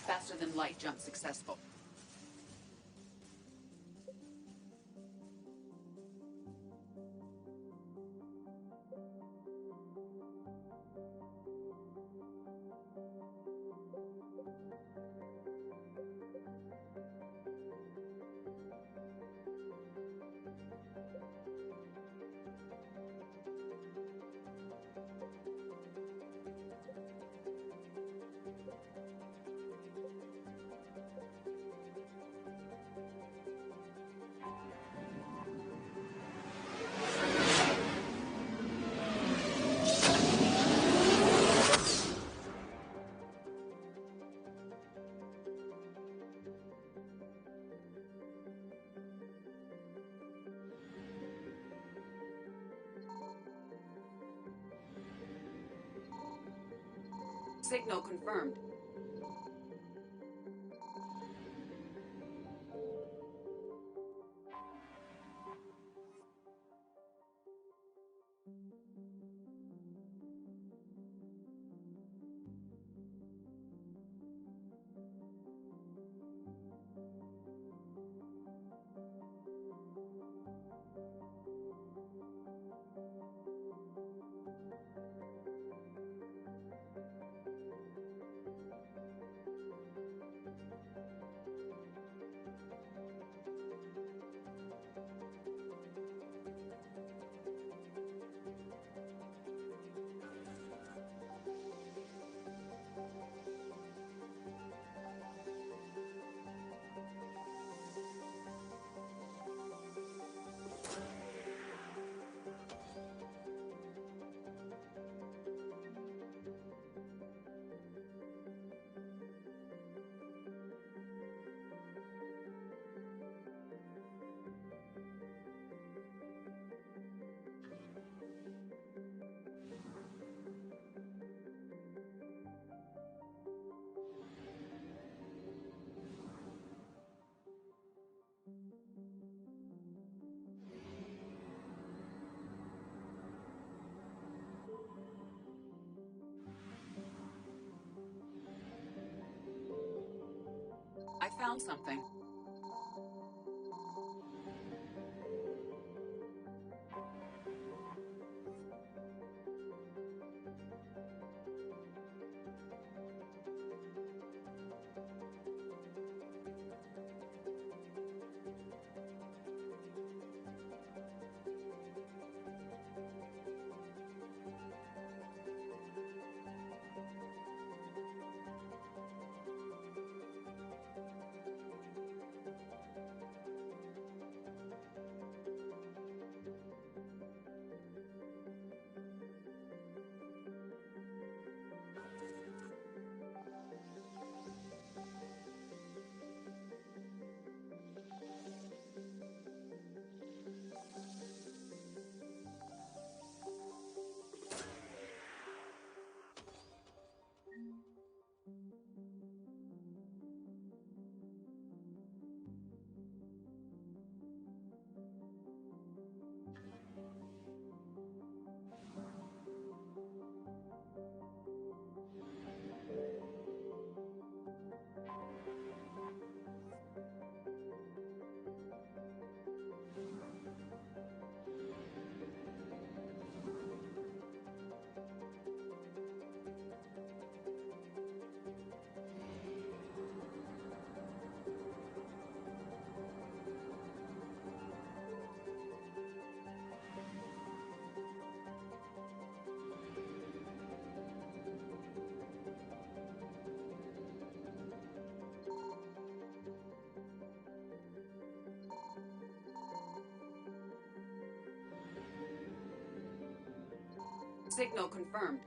Faster than light jump successful. Signal confirmed. I found something. Signal confirmed.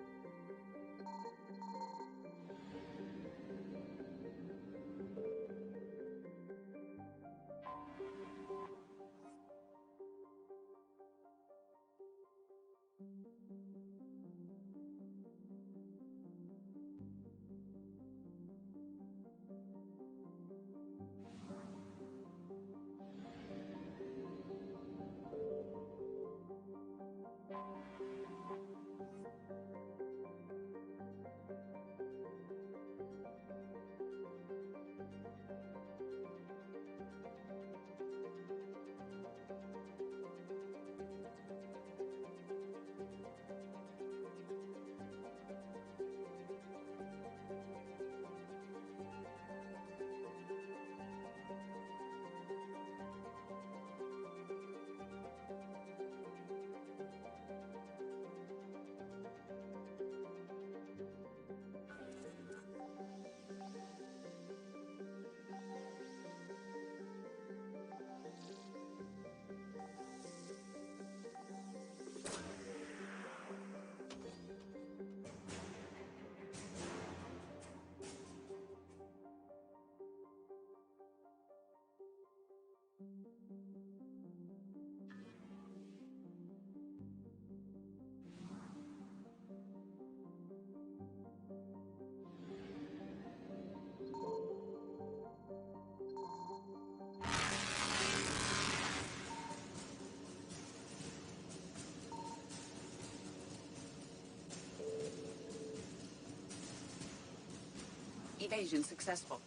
Evasion successful.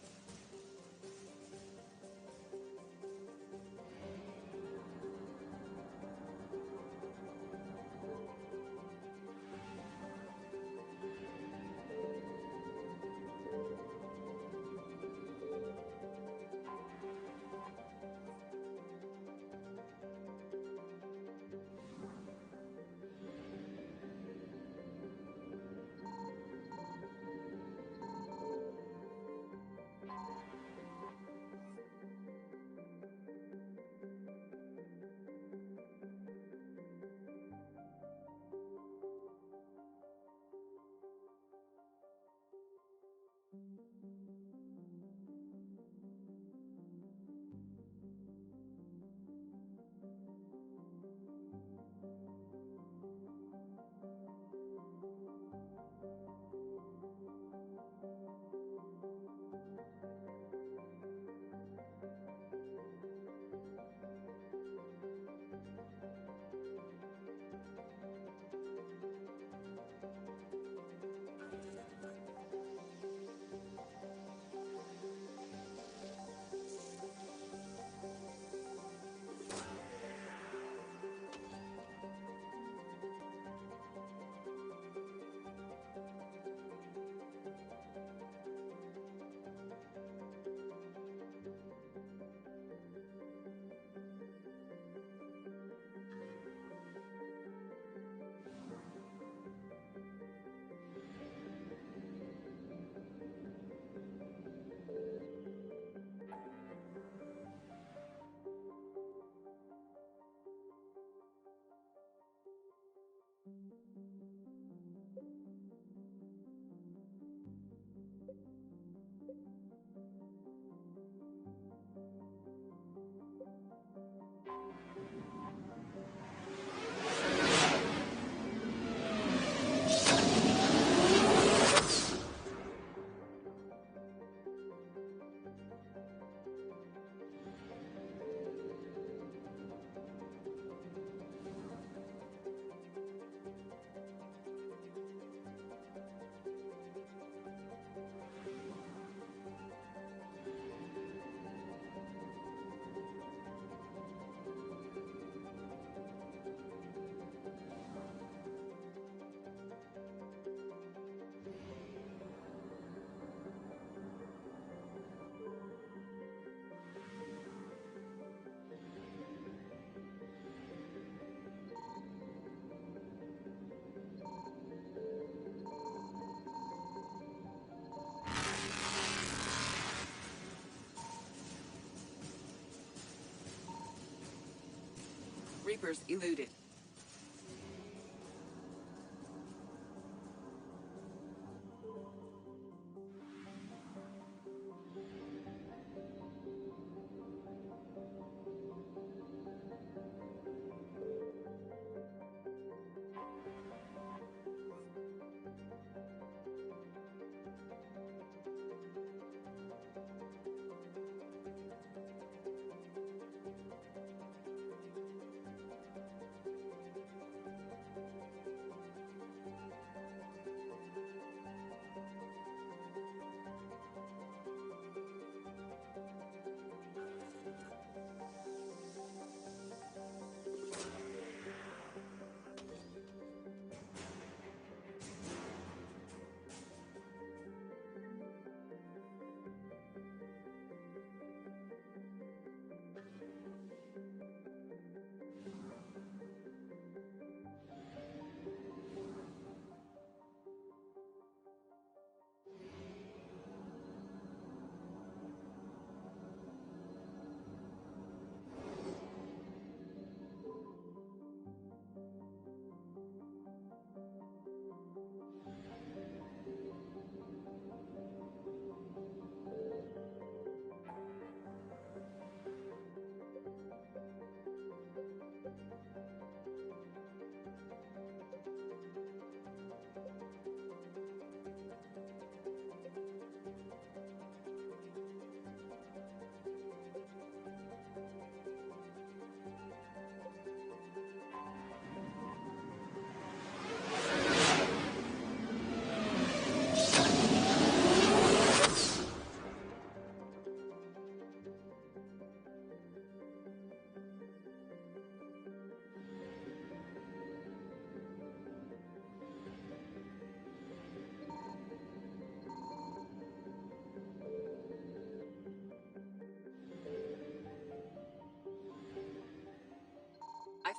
Reapers eluded.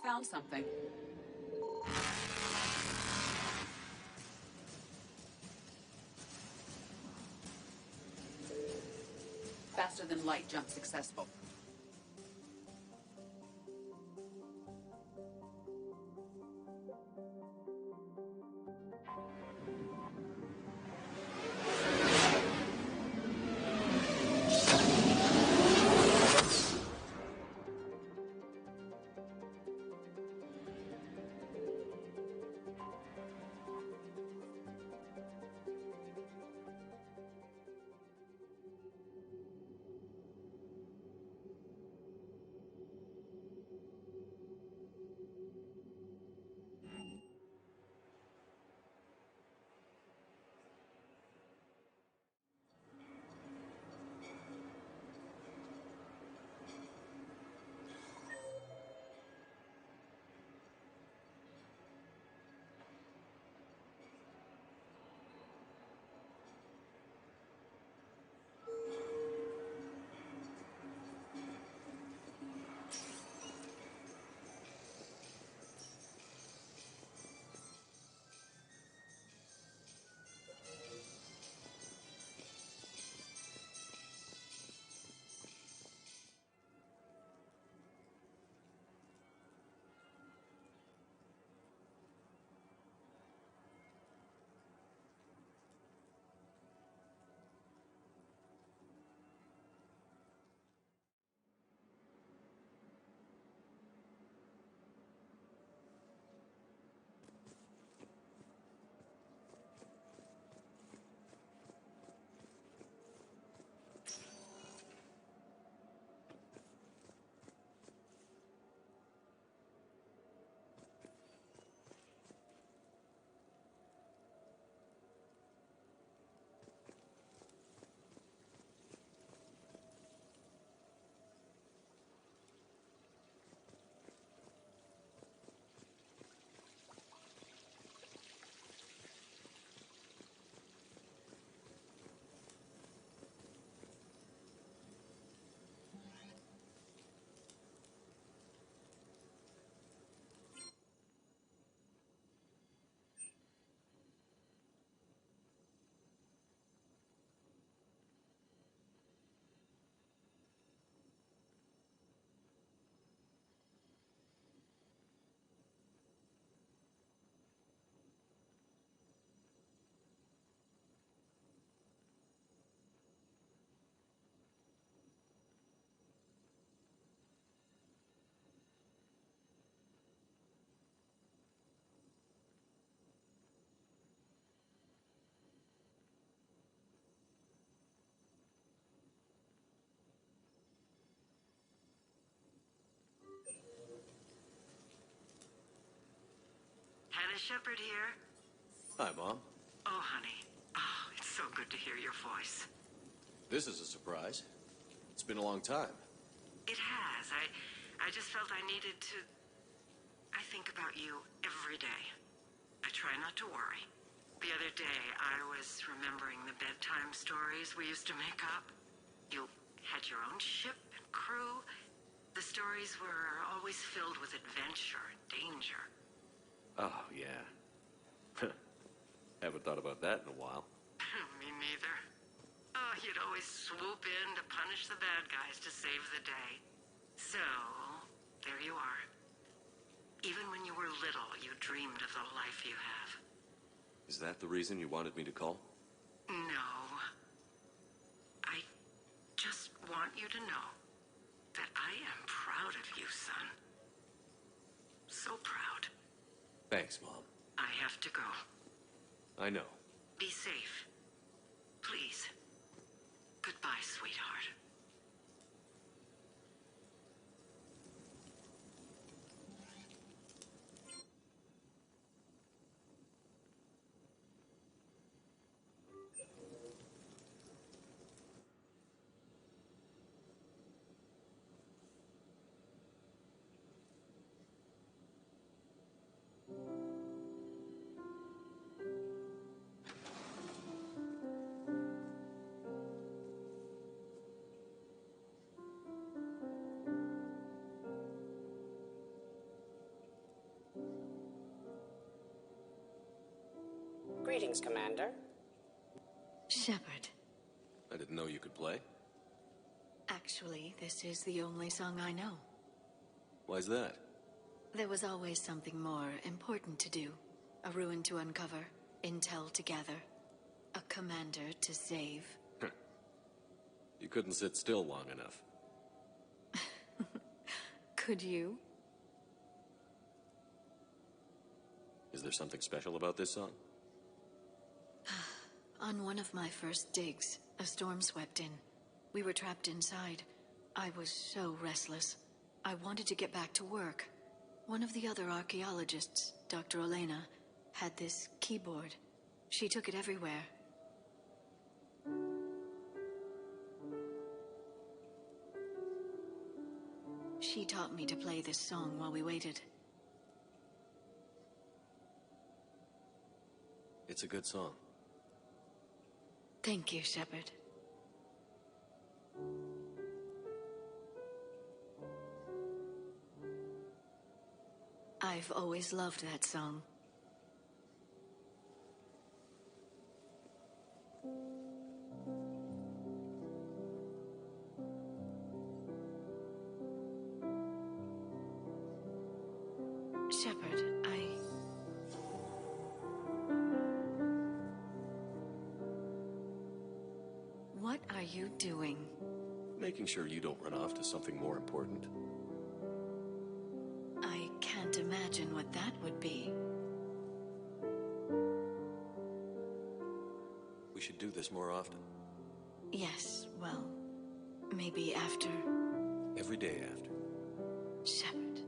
found something. Faster than light jump successful. Hannah Shepherd here. Hi, Mom. Oh, honey. Oh, it's so good to hear your voice. This is a surprise. It's been a long time. It has. I just felt I needed to... I think about you every day. I try not to worry. The other day, I was remembering the bedtime stories we used to make up. You had your own ship and crew. The stories were always filled with adventure and danger. Oh, yeah. Haven't thought about that in a while. Me neither. Oh, you'd always swoop in to punish the bad guys to save the day. So, there you are. Even when you were little, you dreamed of the life you have. Is that the reason you wanted me to call? No. I just want you to know that I am proud of you, son. So proud. Thanks, Mom. I have to go. I know. Be safe. Please. Goodbye, sweetheart. Greetings, Commander. Shepard. I didn't know you could play. Actually, this is the only song I know. Why's that? There was always something more important to do. A ruin to uncover, intel to gather, a commander to save. You couldn't sit still long enough. Could you? Is there something special about this song? On one of my first digs, a storm swept in. We were trapped inside. I was so restless. I wanted to get back to work. One of the other archaeologists, Dr. Elena, had this keyboard. She took it everywhere. She taught me to play this song while we waited. It's a good song. Thank you, Shepard. I've always loved that song. Shepard, What are you doing? Making sure you don't run off to something more important. I can't imagine what that would be. We should do this more often. Yes, well, maybe after... Every day after. Shepard.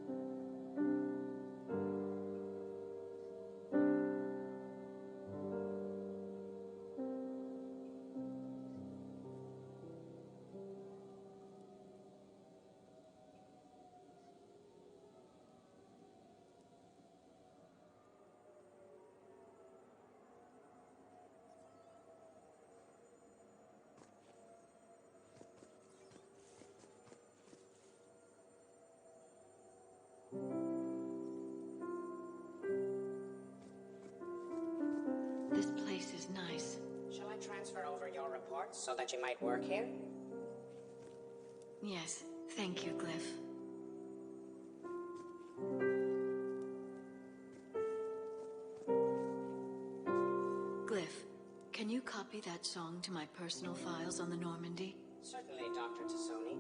This place is nice. Shall I transfer over your reports so that you might work here? Yes, thank you, Glyph. Glyph, can you copy that song to my personal files on the Normandy? Certainly, Dr. Tassoni.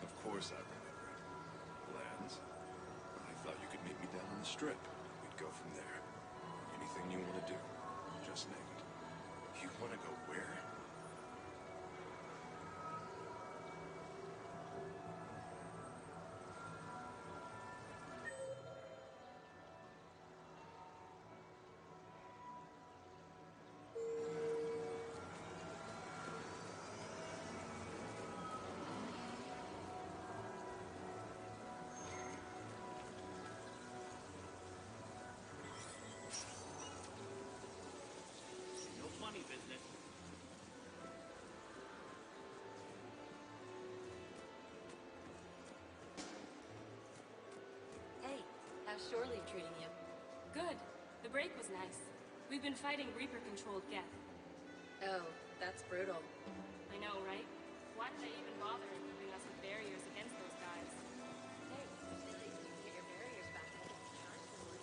Of course I remember it. Plans? I thought you could meet me down on the strip. We'd go from there. Anything you want to do, just name it. You want to go where? How's Shore Leave treating you? Good. The break was nice. We've been fighting Reaper-controlled Geth. Oh, that's brutal. I know, right? Why did I even bother equipping us with barriers against those guys? Hey, at least you can get your barriers back and get charged for more.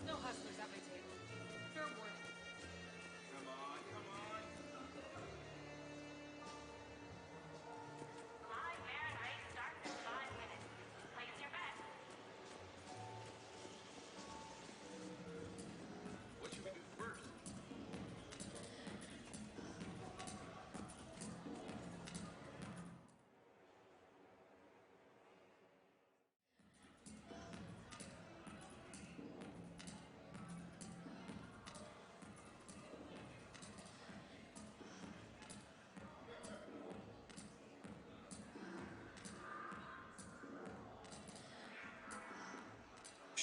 No hustlers at my table. Throw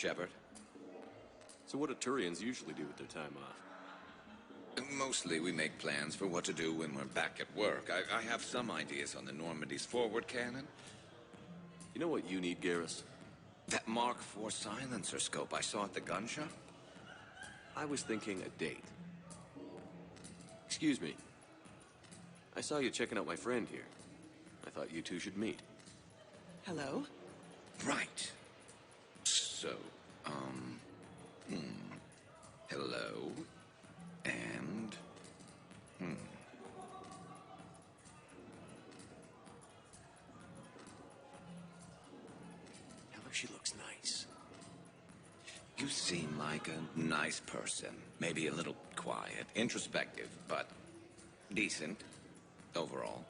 Shepard. So what do Turians usually do with their time off? Mostly we make plans for what to do when we're back at work. I have some ideas on the Normandy's forward cannon. You know what you need, Garrus? That Mark IV silencer scope I saw at the gun shop? I was thinking a date. Excuse me. I saw you checking out my friend here. I thought you two should meet. Hello? Right. So, hello, and, Tell her she looks nice. You seem like a nice person. Maybe a little quiet, introspective, but decent, overall.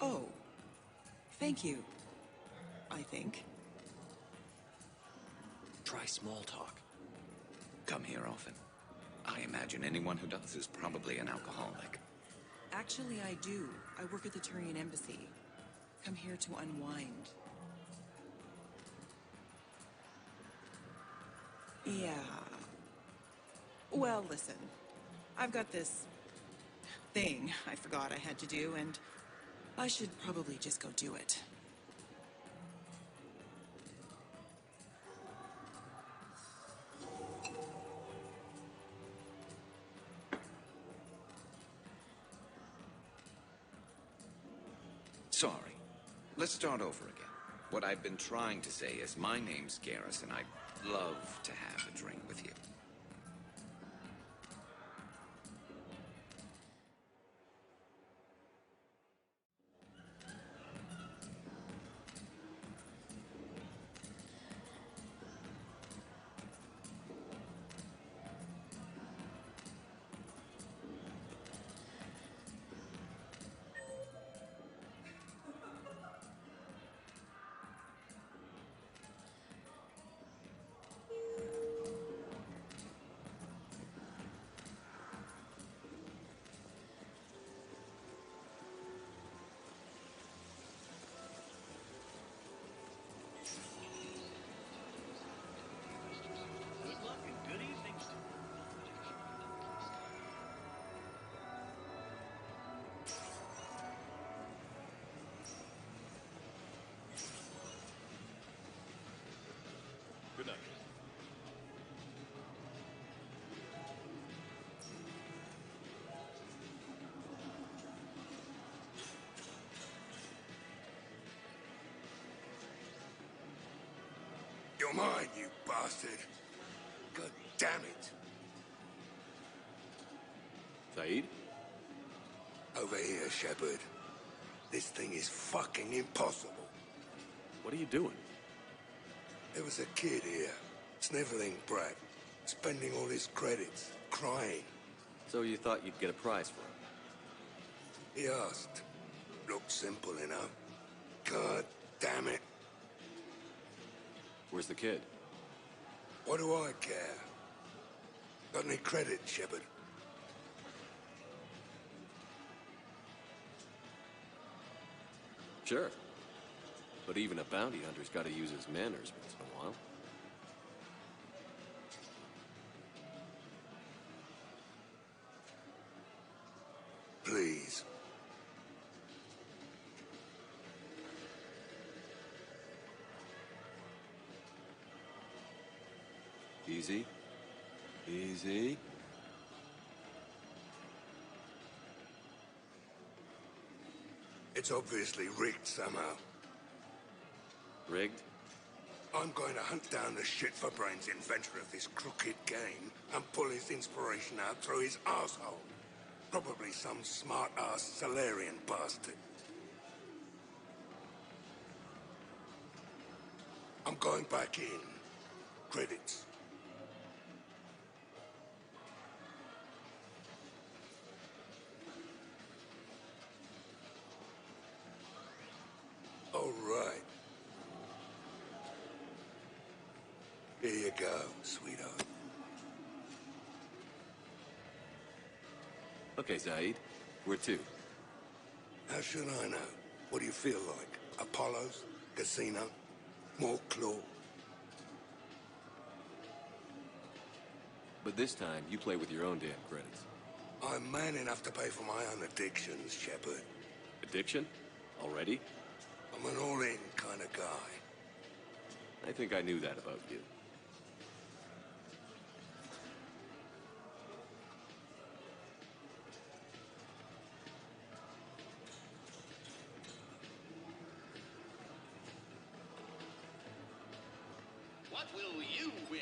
Oh. Thank you. I think. Try small talk. Come here often. I imagine anyone who does is probably an alcoholic. Actually, I do. I work at the Turian embassy. Come here to unwind. Yeah. Well, listen. I've got this thing I forgot I had to do, and I should probably just go do it. Sorry. Let's start over again. What I've been trying to say is my name's Garrus, and I'd love to have a drink with you. Good night. You're mine, you bastard. God damn it. Saeed? Over here, Shepard. This thing is fucking impossible. What are you doing? There was a kid here, sniveling brat, spending all his credits, crying. So you thought you'd get a prize for him? He asked. Looked simple enough. God damn it. Where's the kid? What do I care? Got any credit, Shepard? Sure. But even a bounty hunter's got to use his manners once in a while. Please. Easy. Easy. It's obviously rigged somehow. Rigged? I'm going to hunt down the shit-for-brains inventor of this crooked game and pull his inspiration out through his asshole. Probably some smart-ass Salarian bastard. I'm going back in. Credits. All right. Here you go, sweetheart. Okay, Saeed. Where to? How should I know? What do you feel like? Apollo's? Casino? More claw? But this time, you play with your own damn credits. I'm man enough to pay for my own addictions, Shepard. Addiction? Already? I'm an all-in kind of guy. I think I knew that about you. What will you win?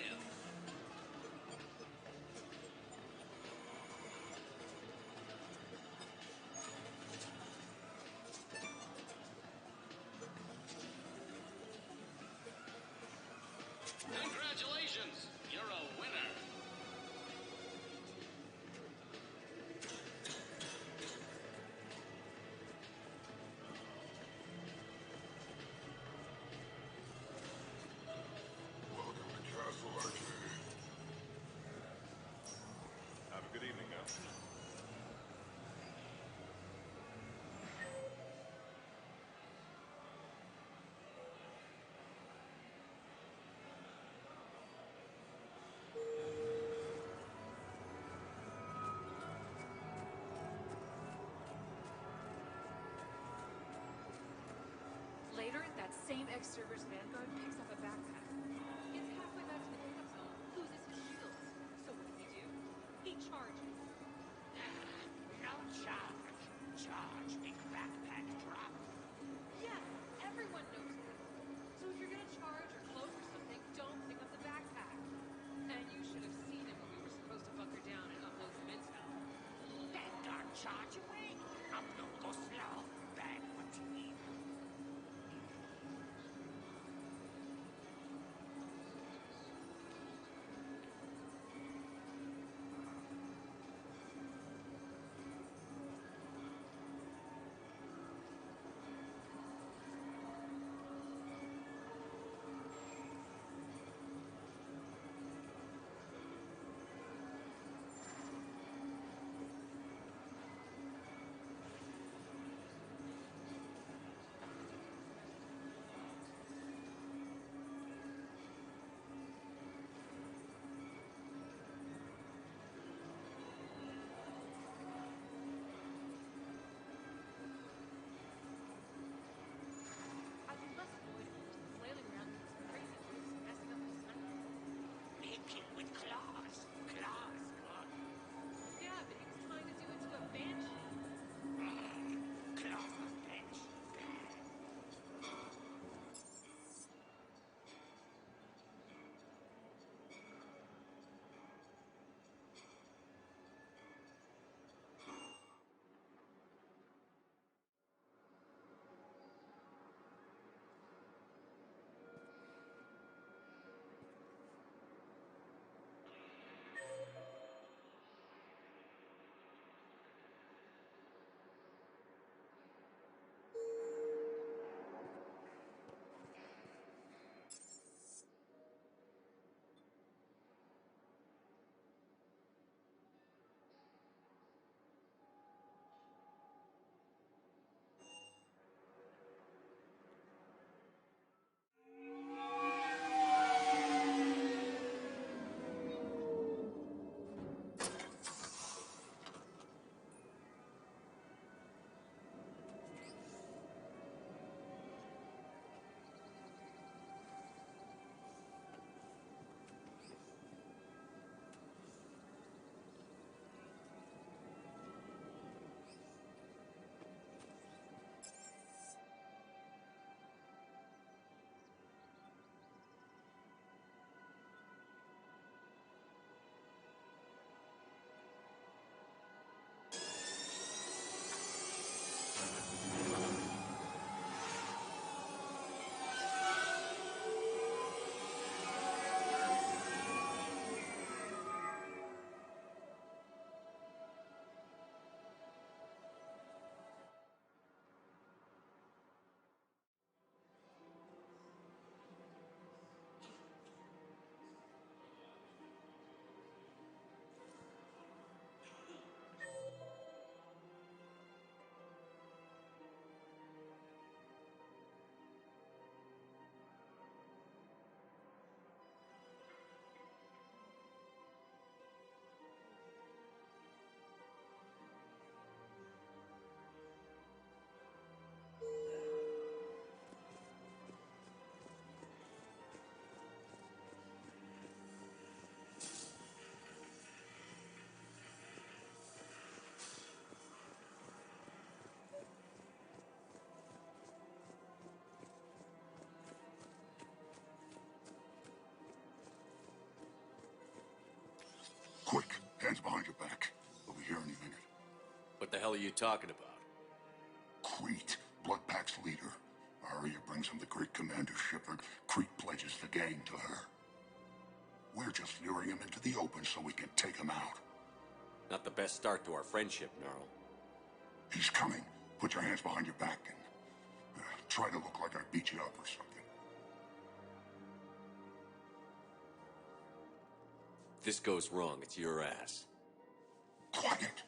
Congratulations! You're a winner! Welcome to Castle Arcade. Have a good evening now. Later, that same ex-server's vanguard picks up a backpack. Gets halfway back to the pickup zone, loses his shields. So what does he do? He charges. No charge. Charge, big backpack drop. Yes, everyone knows that. So if you're gonna charge or close or something, don't pick up the backpack. And you should have seen him when we were supposed to bunker down and upload some intel. Vanguard charge away. Upload go slow. Bad for team. What the hell are you talking about? Crete, Bloodpack's leader. Aria brings him the great Commander Shepard. Crete pledges the gang to her. We're just luring him into the open so we can take him out. Not the best start to our friendship, Gnarl. He's coming. Put your hands behind your back and try to look like I beat you up or something. If this goes wrong, it's your ass. Quiet.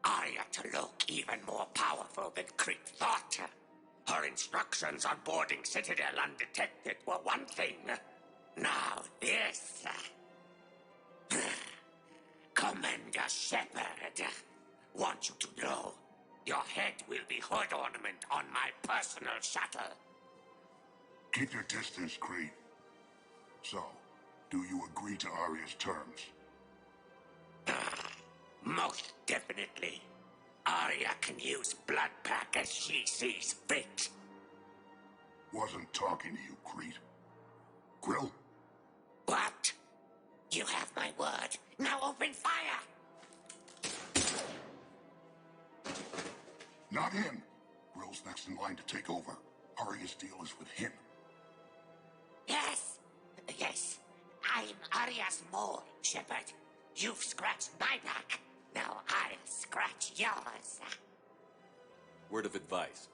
Aria to look even more powerful than Crete thought. Her instructions on boarding Citadel undetected were one thing. Now this. Commander Shepard, want you to know, your head will be hood ornament on my personal shuttle. Keep your distance, Crete. So, do you agree to Aria's terms? Most definitely. Aria can use Bloodpack as she sees fit. Wasn't talking to you, Crete. Grill? What? You have my word. Now open fire! Not him. Grill's next in line to take over. Aria's deal is with him. Yes. Yes. I'm Aria's mole, Shepard. You've scratched my back. Now I'll scratch yours. Word of advice.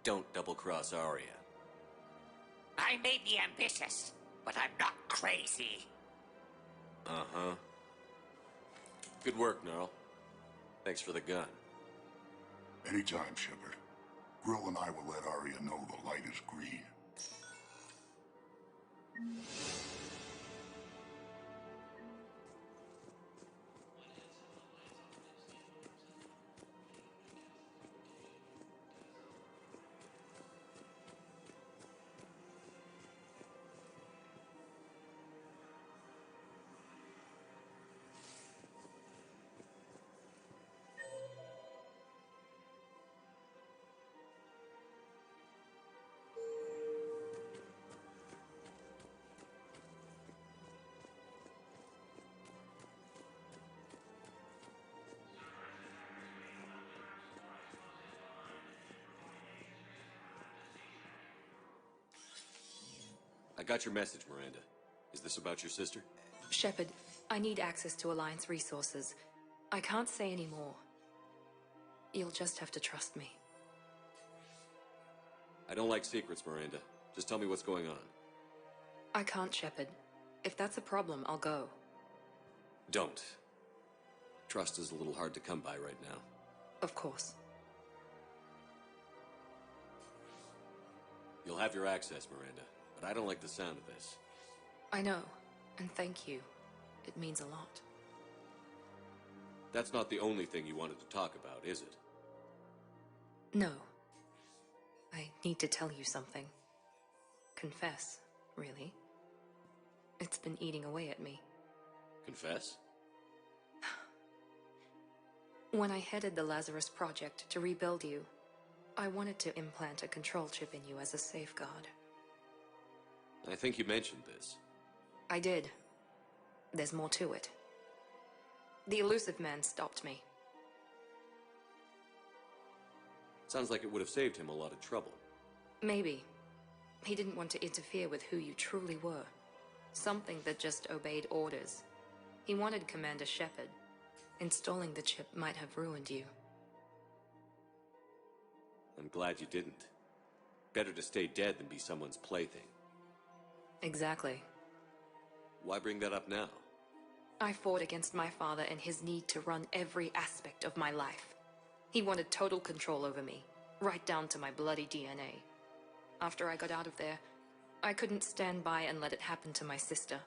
Don't double-cross Aria. I may be ambitious, but I'm not crazy. Uh-huh. Good work, Gnarl. Thanks for the gun. Anytime, Shepard. Grill and I will let Aria know the light is green. I got your message, Miranda. Is this about your sister? Shepard, I need access to Alliance resources. I can't say any more. You'll just have to trust me. I don't like secrets, Miranda. Just tell me what's going on. I can't, Shepard. If that's a problem, I'll go. Don't. Trust is a little hard to come by right now. Of course. You'll have your access, Miranda, but I don't like the sound of this. I know, and thank you. It means a lot. That's not the only thing you wanted to talk about, is it? No. I need to tell you something. Confess, really. It's been eating away at me. Confess? When I headed the Lazarus Project to rebuild you, I wanted to implant a control chip in you as a safeguard. I think you mentioned this. I did. There's more to it. The elusive man stopped me. Sounds like it would have saved him a lot of trouble. Maybe. He didn't want to interfere with who you truly were. Something that just obeyed orders. He wanted Commander Shepard. Installing the chip might have ruined you. I'm glad you didn't. Better to stay dead than be someone's plaything. Exactly. Why bring that up now? I fought against my father and his need to run every aspect of my life. He wanted total control over me, right down to my bloody DNA. After I got out of there, I couldn't stand by and let it happen to my sister.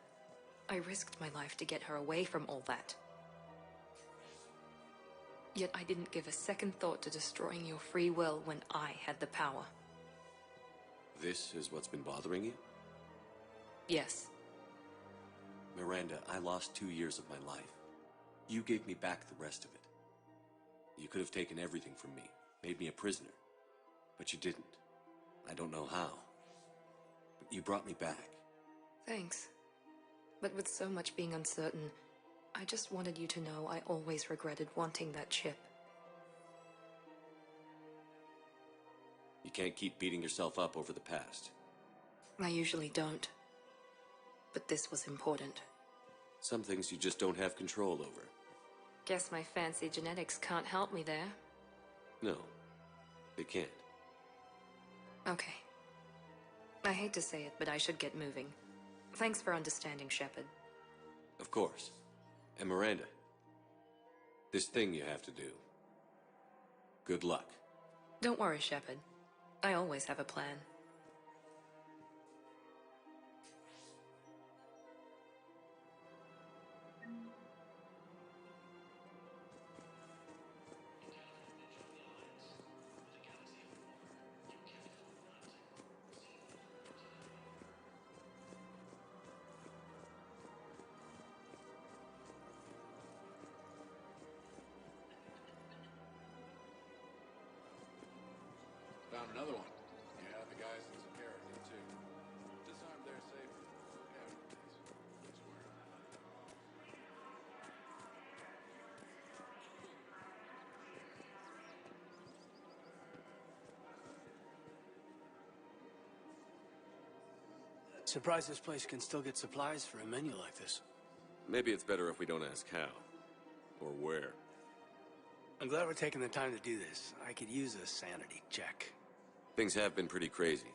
I risked my life to get her away from all that. Yet I didn't give a second thought to destroying your free will when I had the power. This is what's been bothering you? Yes. Miranda, I lost 2 years of my life. You gave me back the rest of it. You could have taken everything from me, made me a prisoner. But you didn't. I don't know how. But you brought me back. Thanks. But with so much being uncertain, I just wanted you to know I always regretted wanting that chip. You can't keep beating yourself up over the past. I usually don't. But this was important. Some things you just don't have control over. Guess my fancy genetics can't help me there. No, they can't. Okay. I hate to say it, but I should get moving. Thanks for understanding, Shepard. Of course. And Miranda, this thing you have to do. Good luck. Don't worry, Shepard. I always have a plan. Found another one. Yeah, the guys in Zakara did too. Disarmed their saber. Casualties. I swear. Surprised this place can still get supplies for a menu like this. Maybe it's better if we don't ask how. Or where. I'm glad we're taking the time to do this. I could use a sanity check. Things have been pretty crazy.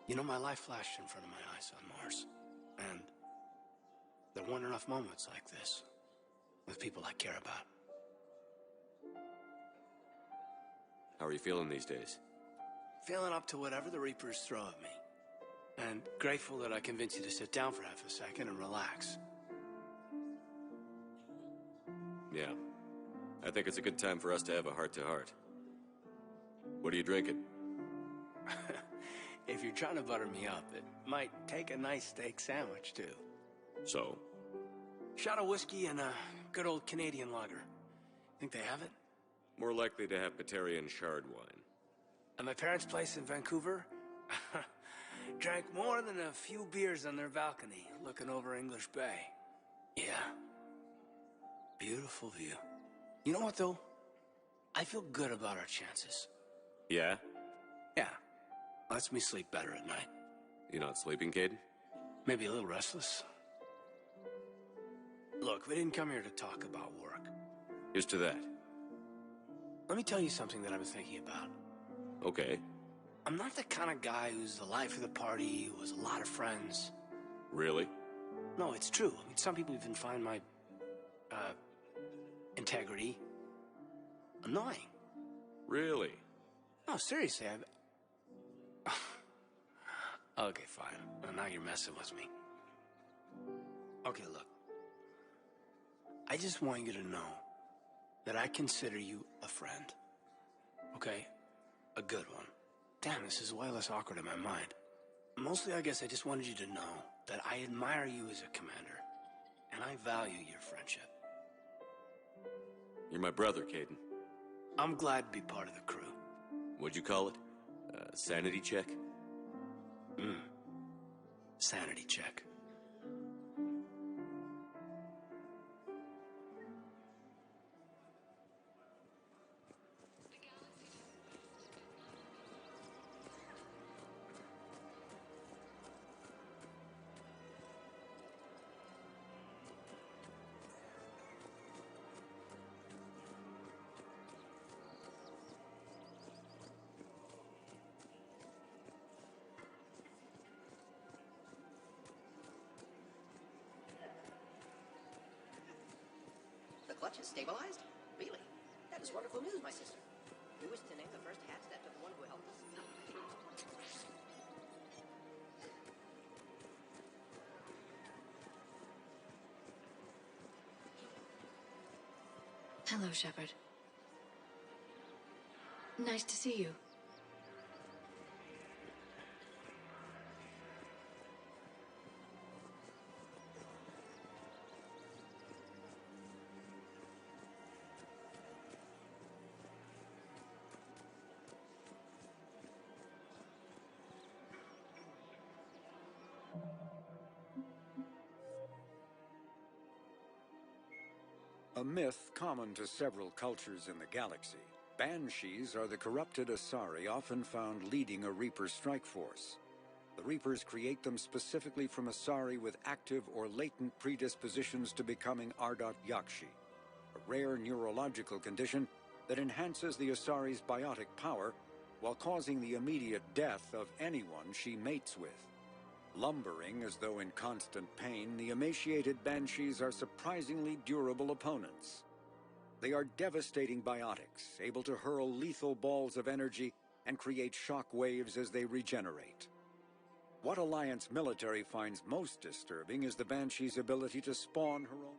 You know, my life flashed in front of my eyes on Mars. And there weren't enough moments like this with people I care about. How are you feeling these days? Feeling up to whatever the Reapers throw at me. And grateful that I convinced you to sit down for half a second and relax. Yeah. I think it's a good time for us to have a heart-to-heart. What are you drinking? If you're trying to butter me up, it might take a nice steak sandwich, too. So? Shot of whiskey and a good old Canadian lager. Think they have it? More likely to have Batarian shard wine. At my parents' place in Vancouver, drank more than a few beers on their balcony, looking over English Bay. Yeah. Beautiful view. You know what, though? I feel good about our chances. Yeah? Yeah. Lets me sleep better at night. You not sleeping, Caden? Maybe a little restless. Look, we didn't come here to talk about work. Here's to that. Let me tell you something that I've been thinking about. Okay. I'm not the kind of guy who's the life of the party, who has a lot of friends. Really? No, it's true. I mean, some people even find my, integrity annoying. Really? No, seriously, Okay, fine. Well, now you're messing with me. Okay, look. I just want you to know that I consider you a friend. Okay? A good one. Damn, this is way less awkward in my mind. Mostly, I guess I just wanted you to know that I admire you as a commander, and I value your friendship. You're my brother, Caden. I'm glad to be part of the crew. What'd you call it? Sanity check? Sanity check. The clutch is stabilized? Really? That is wonderful news, my sister. We wish to name the first hat step to the one who helped us. Hello, Shepard. Nice to see you. A myth common to several cultures in the galaxy, Banshees are the corrupted Asari often found leading a Reaper strike force. The Reapers create them specifically from Asari with active or latent predispositions to becoming Ardot Yakshi, a rare neurological condition that enhances the Asari's biotic power while causing the immediate death of anyone she mates with. Lumbering as though in constant pain, the emaciated Banshees are surprisingly durable opponents. They are devastating biotics, able to hurl lethal balls of energy and create shock waves as they regenerate. What Alliance military finds most disturbing is the Banshee's ability to spawn her own...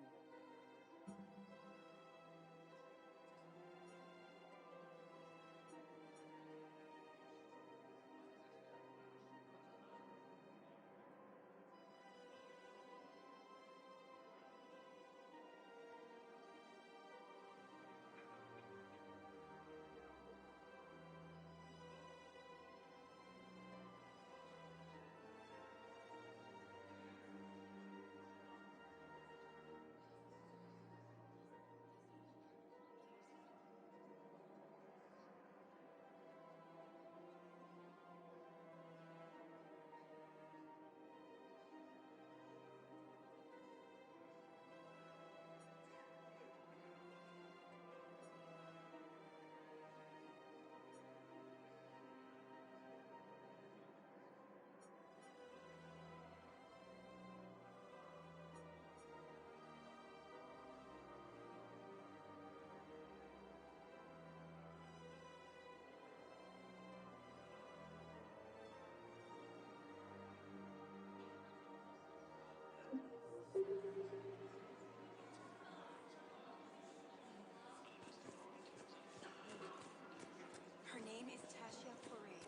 Her name is Tasha Foray.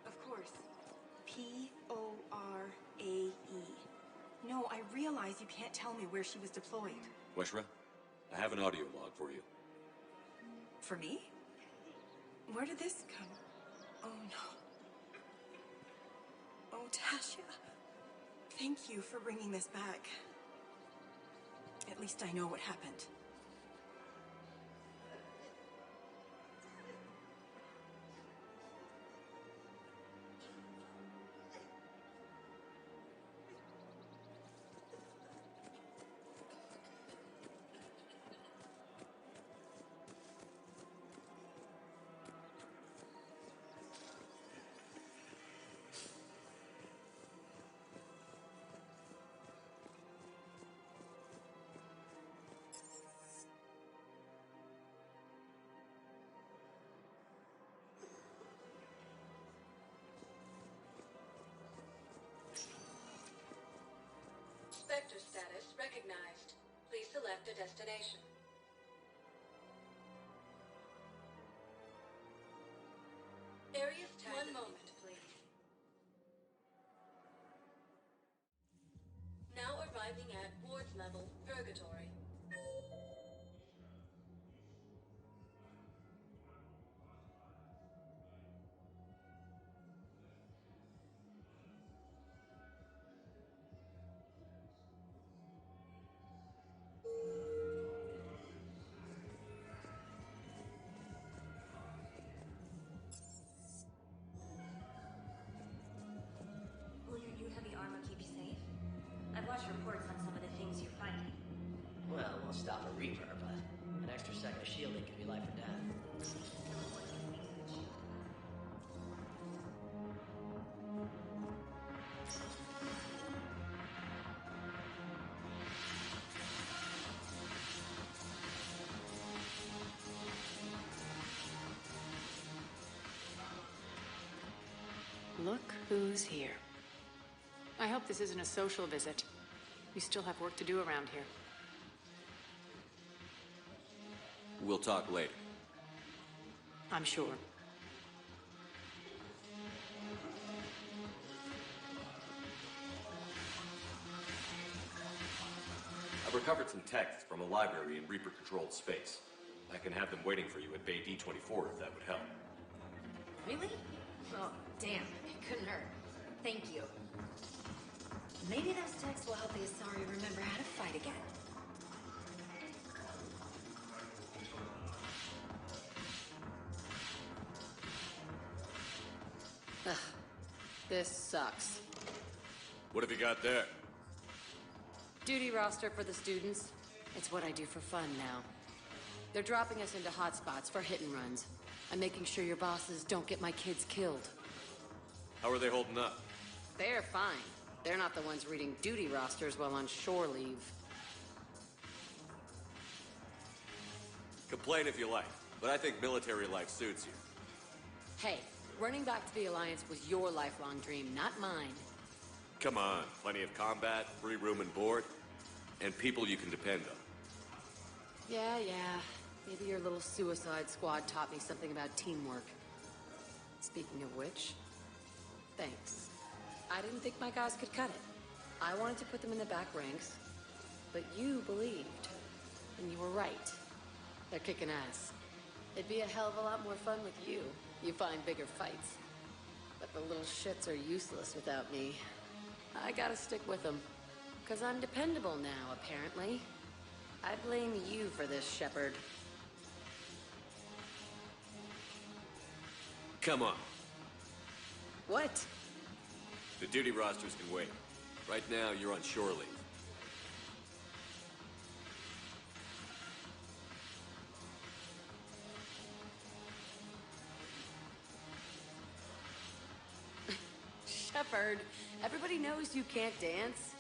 Of course. P-O-R-A-E. No, I realize you can't tell me where she was deployed. Weshra, I have an audio log for you. For me? Where did this come? Oh, no. Oh, Tasha. Thank you for bringing this back. At least I know what happened. Sector status recognized. Please select a destination. Area's tag. One moment, please. Now arriving at wards level, Purgatory. Will your new heavy armor keep you safe? I've watched reports on some of the things you're fighting. Well, it won't stop a Reaper, but an extra second of shielding could be life or death. Look who's here. I hope this isn't a social visit. We still have work to do around here. We'll talk later. I'm sure. I've recovered some texts from a library in Reaper-controlled space. I can have them waiting for you at Bay D-24 if that would help. Really? Oh, damn. It couldn't hurt. Thank you. Maybe those texts will help the Asari remember how to fight again. Ugh. This sucks. What have you got there? Duty roster for the students. It's what I do for fun now. They're dropping us into hotspots for hit and runs. I'm making sure your bosses don't get my kids killed. How are they holding up? They're fine. They're not the ones reading duty rosters while on shore leave. Complain if you like, but I think military life suits you. Hey, running back to the Alliance was your lifelong dream, not mine. Come on, plenty of combat, free room and board, and people you can depend on. Yeah. Maybe your little suicide squad taught me something about teamwork. Speaking of which, thanks. I didn't think my guys could cut it. I wanted to put them in the back ranks, but you believed. And you were right. They're kicking ass. It'd be a hell of a lot more fun with you. You find bigger fights. But the little shits are useless without me. I gotta stick with them. 'Cause I'm dependable now, apparently. I blame you for this, Shepard. Come on. What? The duty rosters can wait. Right now, you're on shore leave. Shepard, everybody knows you can't dance.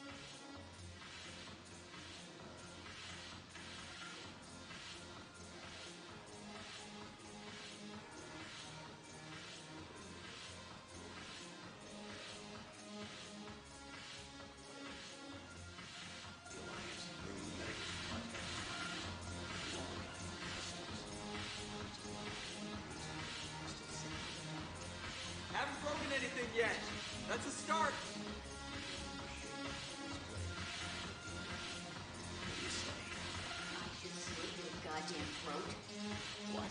Haven't broken anything yet. That's a start. I just slit your goddamn throat. What?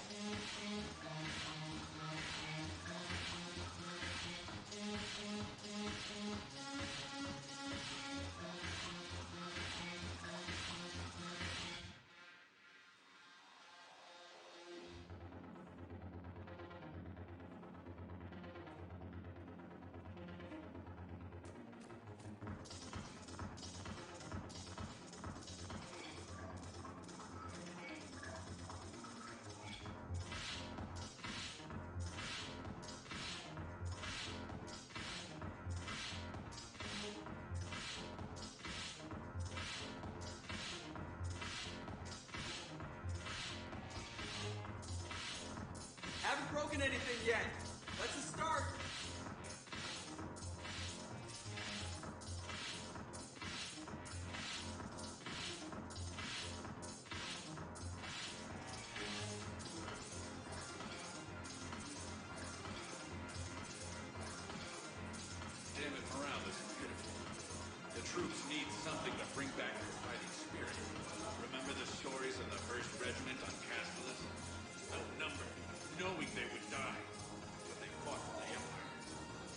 Haven't broken anything yet. That's a start. Damn it, morale is pitiful. The troops need something to bring back their fighting spirit. Remember the stories of the 1st Regiment on Castellus? Outnumbered, knowing they would die, but they fought for the Empire.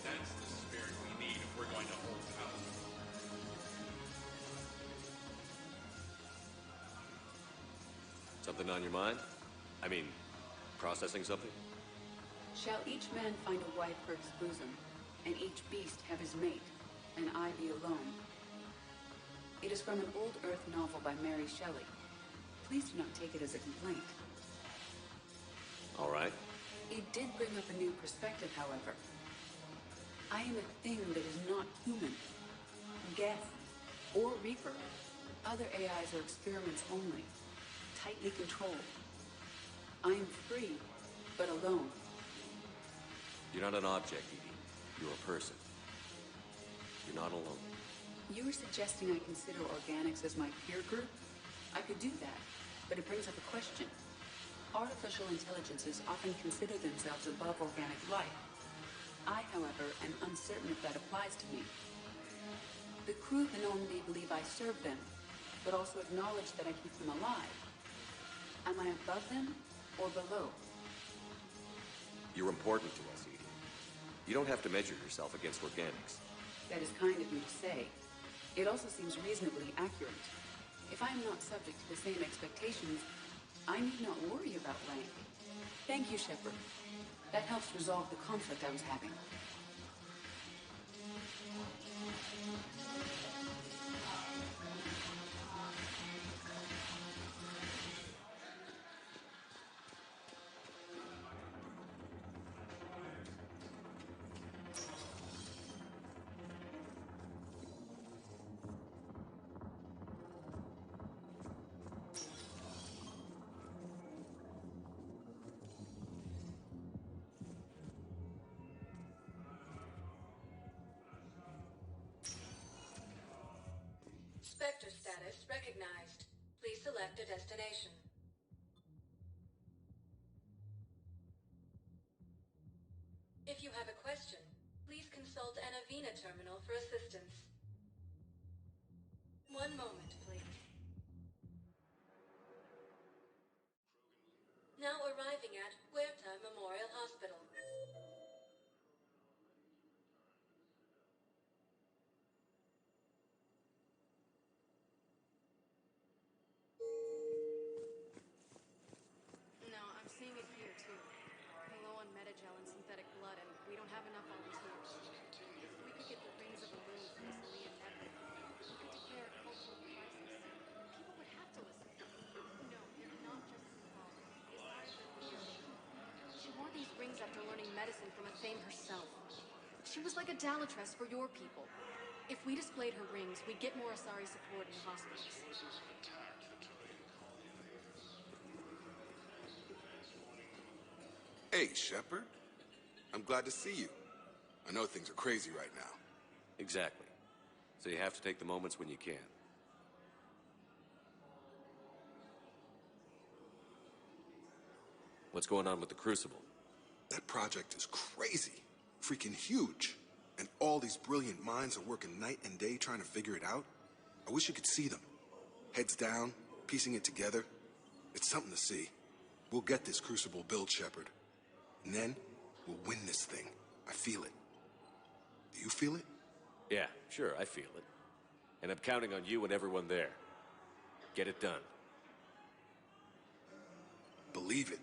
That's the spirit we need if we're going to hold out. Something on your mind? I mean, processing something? Shall each man find a wife for his bosom, and each beast have his mate, and I be alone? It is from an old Earth novel by Mary Shelley. Please do not take it as a complaint. All right. It did bring up a new perspective, however. I am a thing that is not human. Geth or Reaper. Other AIs are experiments only, tightly controlled. I am free, but alone. You're not an object, Edie. You're a person. You're not alone. You are suggesting I consider organics as my peer group? I could do that, but it brings up a question. Artificial intelligences often consider themselves above organic life. I, however, am uncertain if that applies to me. The crew can only believe I serve them, but also acknowledge that I keep them alive. Am I above them or below? You're important to us, Edie. You don't have to measure yourself against organics. That is kind of you to say. It also seems reasonably accurate. If I am not subject to the same expectations, I need not worry about rank. Thank you, Shepard. That helps resolve the conflict I was having. Spectre status recognized. Please select a destination. If you have a question, please consult an Avena terminal for assistance. One moment, please. Now arriving at Huerta Memorial Hospital. No, I'm seeing it here too. We're low on metagel and synthetic blood, and we don't have enough volunteers. If we could get the rings of Illumin from this Alia network, we could declare a cultural crisis. People would have to listen. No, they're not just symbolic. The Asaris are weird. She wore these rings after learning medicine from a Thame herself. She was like a Dalatress for your people. If we displayed her rings, we'd get more Asari support in the hospitals. Hey, Shepard. I'm glad to see you. I know things are crazy right now. Exactly. So you have to take the moments when you can. What's going on with the Crucible? That project is crazy. Freaking huge. And all these brilliant minds are working night and day trying to figure it out. I wish you could see them. Heads down, piecing it together. It's something to see. We'll get this Crucible built, Shepard. And then, we'll win this thing. I feel it. Do you feel it? Yeah, sure, I feel it. And I'm counting on you and everyone there. Get it done. Believe it.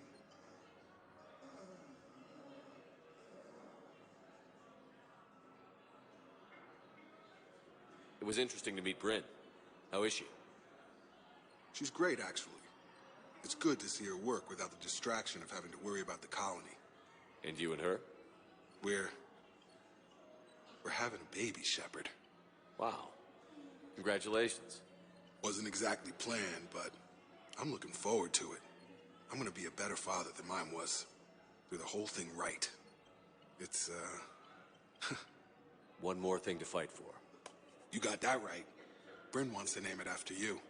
It was interesting to meet Bryn. How is she? She's great, actually. It's good to see her work without the distraction of having to worry about the colony. And you and her? We're having a baby, Shepard. Wow. Congratulations. Wasn't exactly planned, but I'm looking forward to it. I'm gonna be a better father than mine was. Do the whole thing right. It's, One more thing to fight for. You got that right. Bryn wants to name it after you.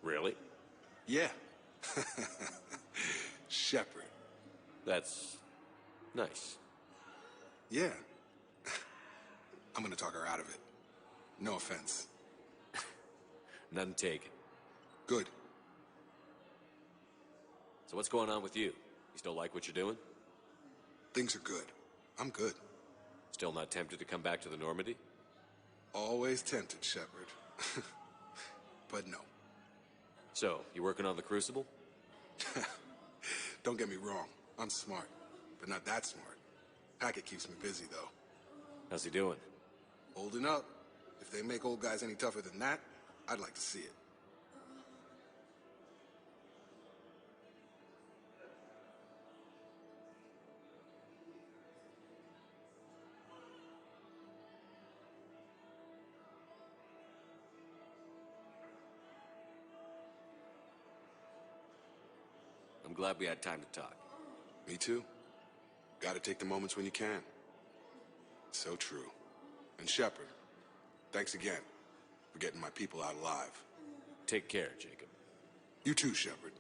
Really? Yeah. Shepard. That's nice. Yeah. I'm gonna talk her out of it. No offense. None taken. Good. So what's going on with you? You still like what you're doing? Things are good. I'm good. Still not tempted to come back to the Normandy? Always tempted, Shepard. But no. So, you working on the Crucible? Don't get me wrong. I'm smart. But not that smart. Hackett keeps me busy, though. How's he doing? Holding up. If they make old guys any tougher than that, I'd like to see it. I'm glad we had time to talk. Me too. Gotta take the moments when you can. So true. And Shepard, thanks again for getting my people out alive. Take care, Jacob. You too, Shepard.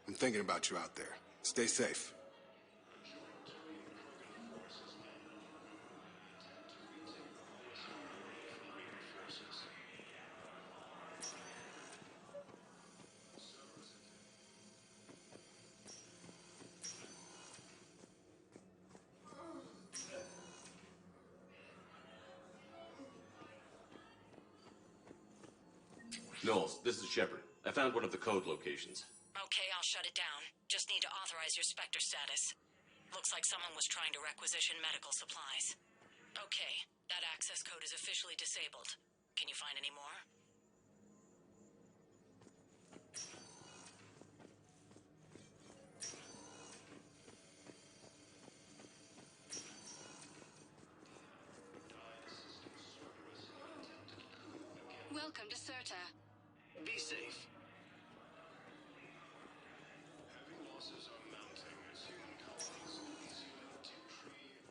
I'm thinking about you out there. Stay safe. Knowles, this is Shepard. I found one of the code locations. Okay, I'll shut it down. Just need to authorize your Spectre status. Looks like someone was trying to requisition medical supplies. Okay, that access code is officially disabled. Can you find any more? Welcome to Serta. Be safe.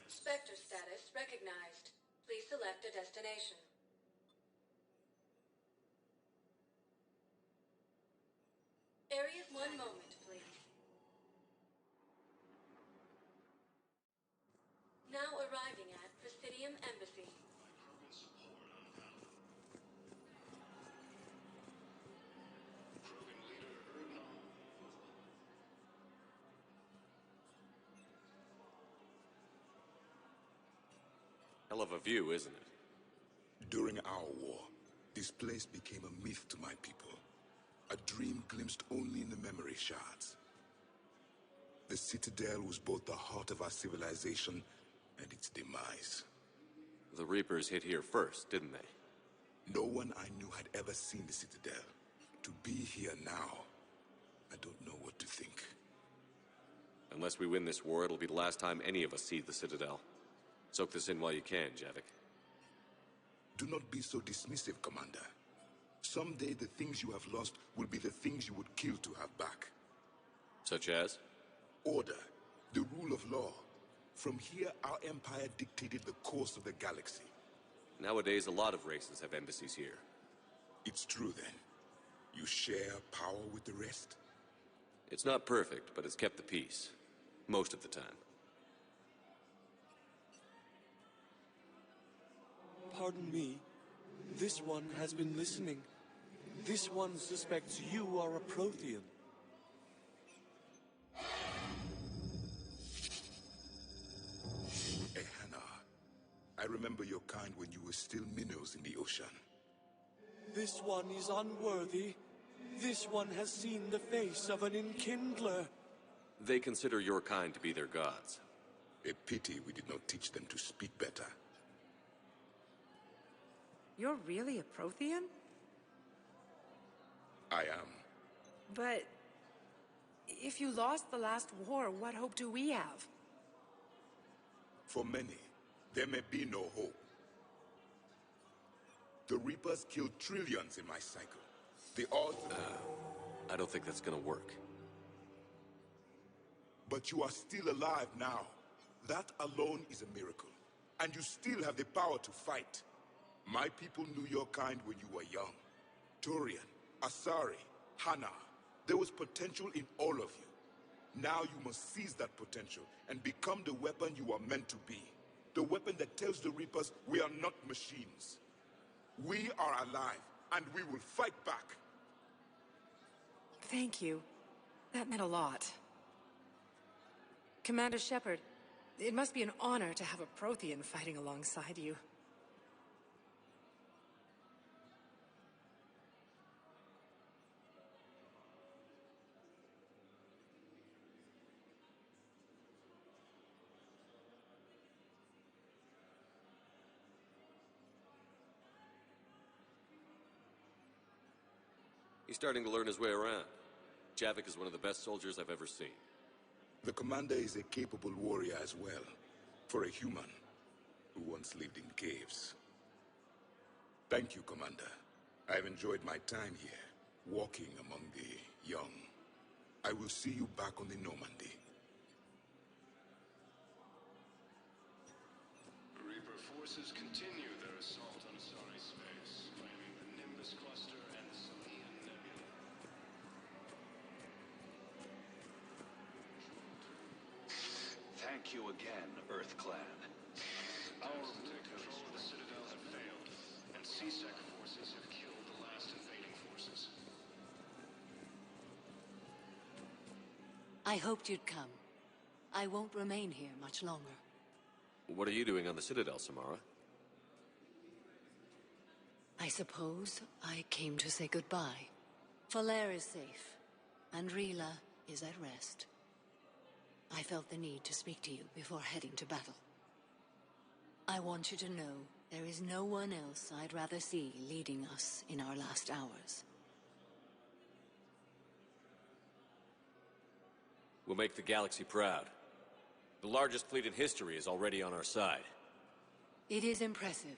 Spectre status recognized. Please select a destination. Arriving at Presidium Embassy. Hell of a view, isn't it? During our war, this place became a myth to my people. A dream glimpsed only in the memory shards. The Citadel was both the heart of our civilization and its demise. The Reapers hit here first, didn't they? No one I knew had ever seen the Citadel. To be here now, I don't know what to think. Unless we win this war, it'll be the last time any of us see the Citadel. Soak this in while you can, Javik. Do not be so dismissive, Commander. Someday the things you have lost will be the things you would kill to have back. Such as? Order, the rule of law. From here, our empire dictated the course of the galaxy. Nowadays, a lot of races have embassies here. It's true, then. You share power with the rest? It's not perfect, but it's kept the peace. Most of the time. Pardon me. This one has been listening. This one suspects you are a Prothean. Ehana, I remember your kind when you were still minnows in the ocean. This one is unworthy. This one has seen the face of an enkindler. They consider your kind to be their gods. A pity we did not teach them to speak better. You're really a Prothean? I am. But if you lost the last war, what hope do we have? For many, there may be no hope. The Reapers killed trillions in my cycle. The odds... I don't think that's gonna work. But you are still alive now. That alone is a miracle. And you still have the power to fight. My people knew your kind when you were young. Turian, Asari, Hana. There was potential in all of you. Now you must seize that potential and become the weapon you are meant to be. The weapon that tells the Reapers we are not machines. We are alive, and we will fight back. Thank you. That meant a lot. Commander Shepard, it must be an honor to have a Prothean fighting alongside you. He's starting to learn his way around. Javik is one of the best soldiers I've ever seen. The commander is a capable warrior as well, for a human who once lived in caves. Thank you, Commander. I've enjoyed my time here, walking among the young. I will see you back on the Normandy. Reaper forces continue their assault on Asari space, claiming the Nimbus cluster and the Sonian Nebula. Thank you again, Earth Clan. Our control of the Citadel have failed, and CSEC forces have killed the last invading forces. I hoped you'd come. I won't remain here much longer. What are you doing on the Citadel, Samara? I suppose I came to say goodbye. Falair is safe, and Rila is at rest. I felt the need to speak to you before heading to battle. I want you to know there is no one else I'd rather see leading us in our last hours. We'll make the galaxy proud. The largest fleet in history is already on our side. It is impressive.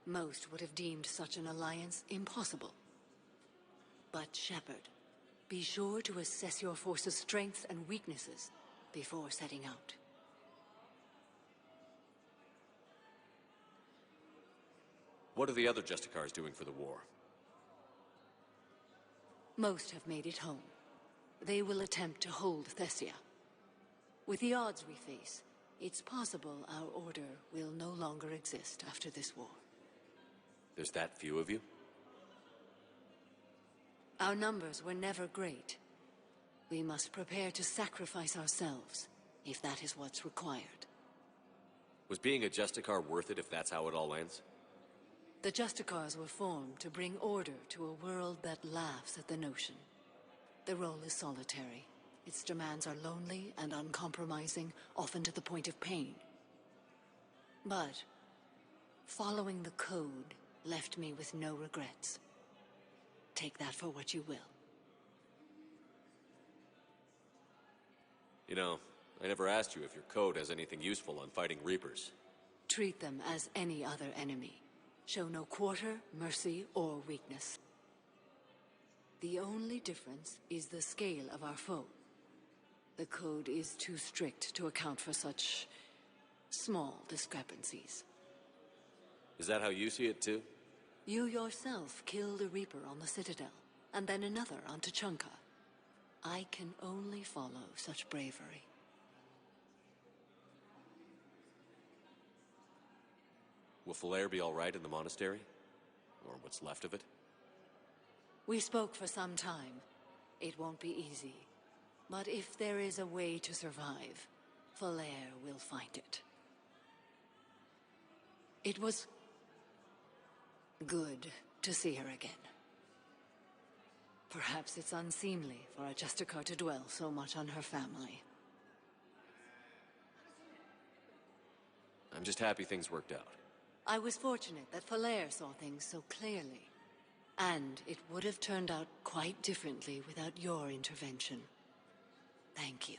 Most would have deemed such an alliance impossible. But Shepard, be sure to assess your force's strengths and weaknesses before setting out. What are the other Justicars doing for the war? Most have made it home. They will attempt to hold Thessia. With the odds we face, It's possible our order will no longer exist after this war. There's that few of you? Our numbers were never great. We must prepare to sacrifice ourselves, if that is what's required. Was being a Justicar worth it if that's how it all ends? The Justicars were formed to bring order to a world that laughs at the notion. The role is solitary. Its demands are lonely and uncompromising, often to the point of pain. But following the code left me with no regrets. Take that for what you will. You know, I never asked you if your code has anything useful on fighting Reapers. Treat them as any other enemy. Show no quarter, mercy, or weakness. The only difference is the scale of our foe. The code is too strict to account for such small discrepancies. Is that how you see it too? You yourself killed a Reaper on the Citadel, and then another on Tuchanka. I can only follow such bravery. Will Falair be all right in the monastery? Or what's left of it? We spoke for some time. It won't be easy. But if there is a way to survive, Falair will find it. It was good to see her again. Perhaps it's unseemly for a Justicar to dwell so much on her family. I'm just happy things worked out. I was fortunate that Falair saw things so clearly. And it would have turned out quite differently without your intervention. Thank you.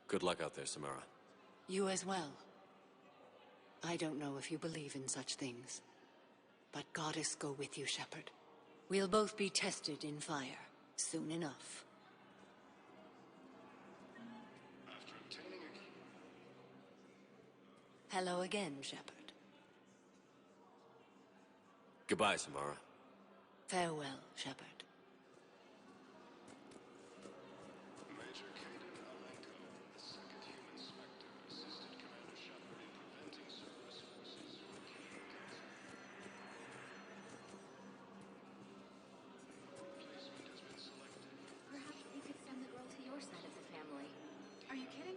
Good luck out there, Samara. You as well. I don't know if you believe in such things, but Goddess go with you, Shepard. We'll both be tested in fire, soon enough. Hello again, Shepard. Goodbye, Samara. Farewell, Shepard. Perhaps you could send the girl to your side of the family. Are you kidding?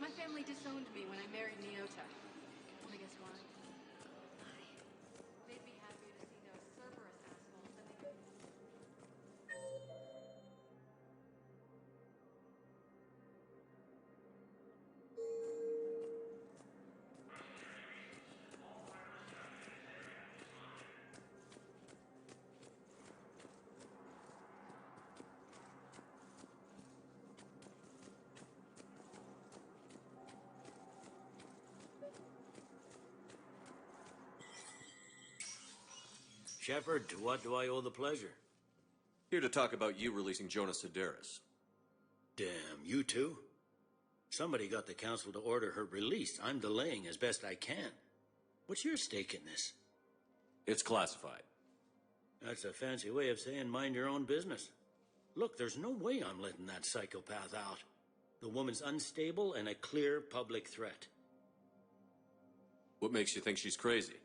My family disowned me when I married Nyota. Wanna guess why? They'd be happier to see those Cerberus assholes than they would. Shepard, to what do I owe the pleasure? Here to talk about you releasing Jonas Sedaris. Damn, you too? Somebody got the council to order her release. I'm delaying as best I can. What's your stake in this? It's classified. That's a fancy way of saying mind your own business. Look, there's no way I'm letting that psychopath out. The woman's unstable and a clear public threat. What makes you think she's crazy?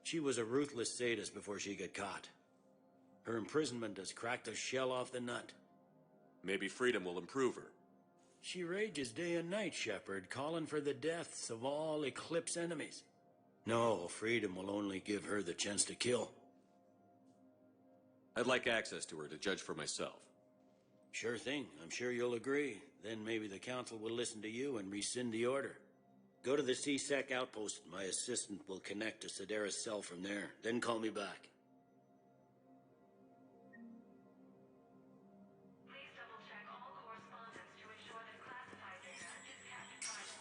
She was a ruthless sadist before she got caught. Her imprisonment has cracked the shell off the nut. Maybe freedom will improve her. She rages day and night, Shepard, calling for the deaths of all Eclipse enemies. No, freedom will only give her the chance to kill. I'd like access to her to judge for myself. Sure thing. I'm sure you'll agree. Then maybe the council will listen to you and rescind the order. Go to the C-Sec outpost. My assistant will connect to Sedaris' cell from there. Then call me back. Please double-check all correspondence to ensure that classified data is kept private.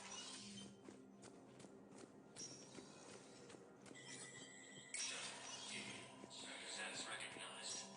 Status recognized.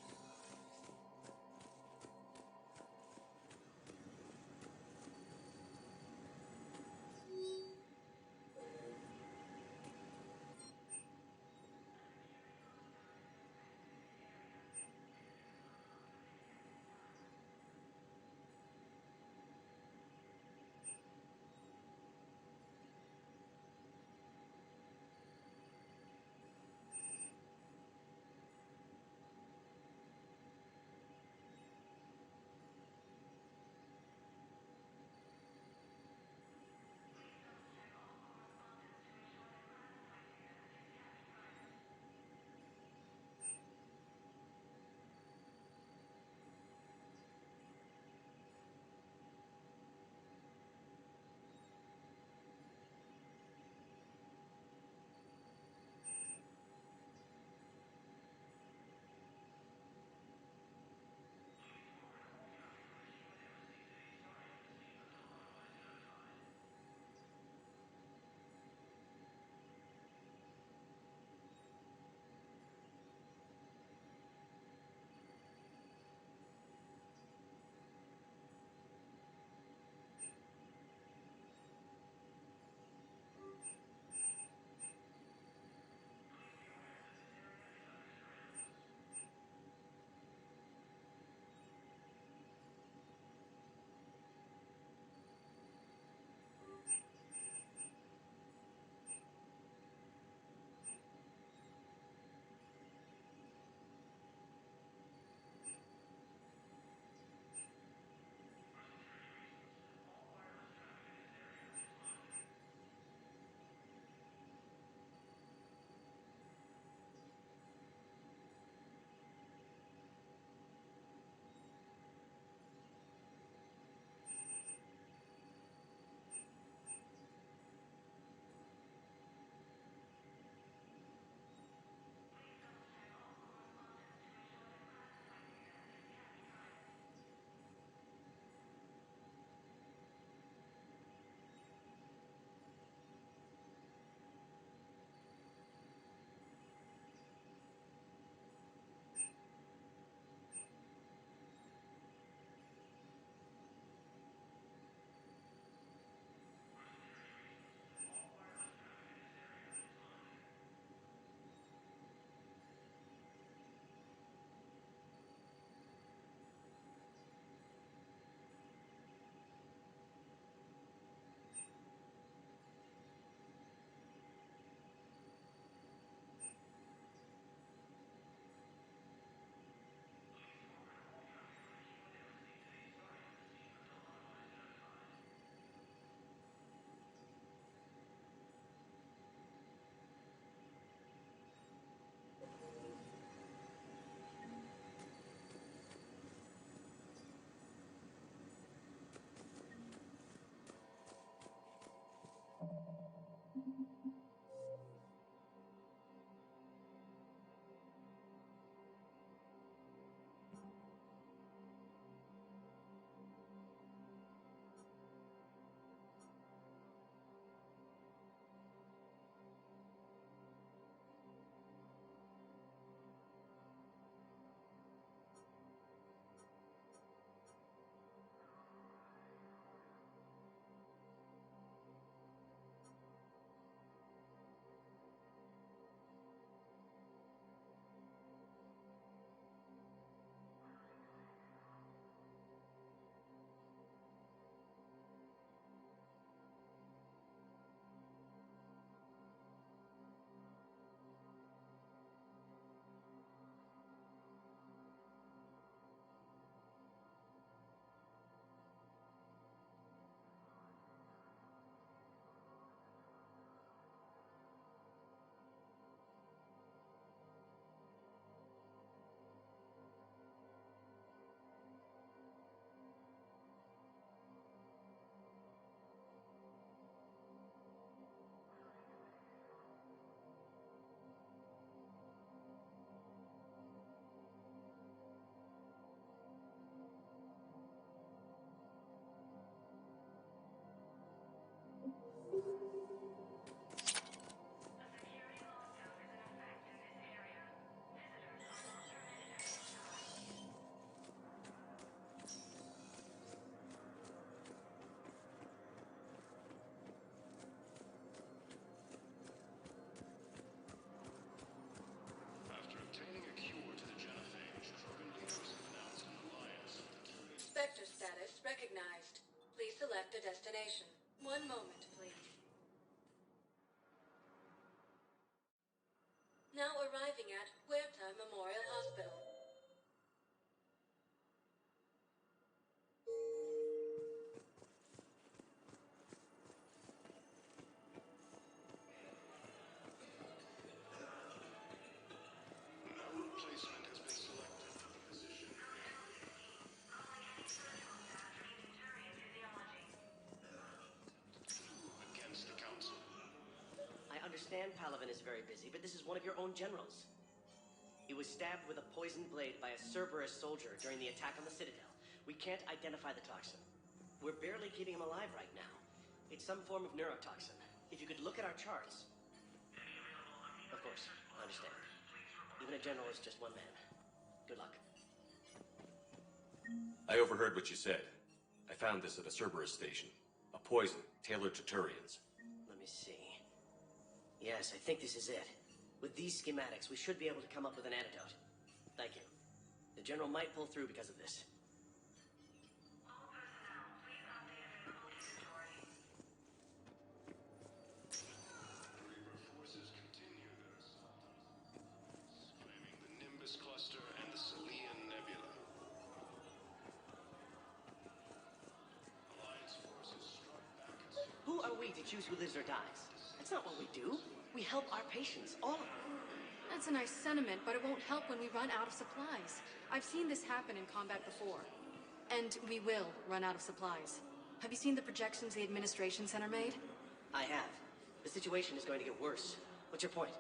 a destination. One moment, please. Now arriving at Huerta Memorial Hospital. Placement has been selected for the position. Against the council. I understand Palaven is very busy, but this is one of your own generals. He was stabbed with a poisoned blade by a Cerberus soldier during the attack on the Citadel. We can't identify the toxin. We're barely keeping him alive right now. It's some form of neurotoxin. If you could look at our charts. Of course, I understand. Even a general is just one man. Good luck. I overheard what you said. I found this at a Cerberus station. A poison tailored to Turians. Let me see. Yes, I think this is it. With these schematics, we should be able to come up with an antidote. Thank you. The general might pull through because of this. Forces continue their assault, claiming the Nimbus Cluster and the Selian Nebula. Alliance forces struck back at Who are we to choose who lives or dies? That's not what we do. We help our patients, all of them. That's a nice sentiment, but it won't help when we run out of supplies. I've seen this happen in combat before. And we will run out of supplies. Have you seen the projections the Administration Center made? I have. The situation is going to get worse. What's your point?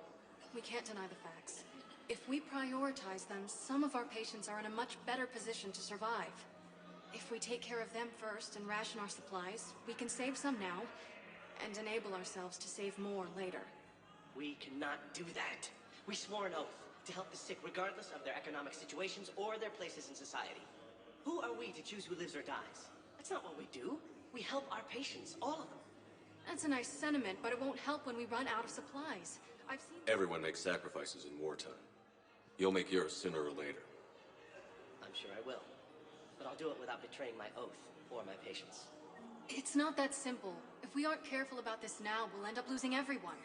We can't deny the facts. If we prioritize them, some of our patients are in a much better position to survive. If we take care of them first and ration our supplies, we can save some now, and enable ourselves to save more later. We cannot do that. We swore an oath to help the sick regardless of their economic situations or their places in society. Who are we to choose who lives or dies? That's not what we do. We help our patients, all of them. That's a nice sentiment, but it won't help when we run out of supplies. I've seen... Everyone makes sacrifices in wartime. You'll make yours sooner or later. I'm sure I will. But I'll do it without betraying my oath or my patients. It's not that simple. If we aren't careful about this now, we'll end up losing everyone.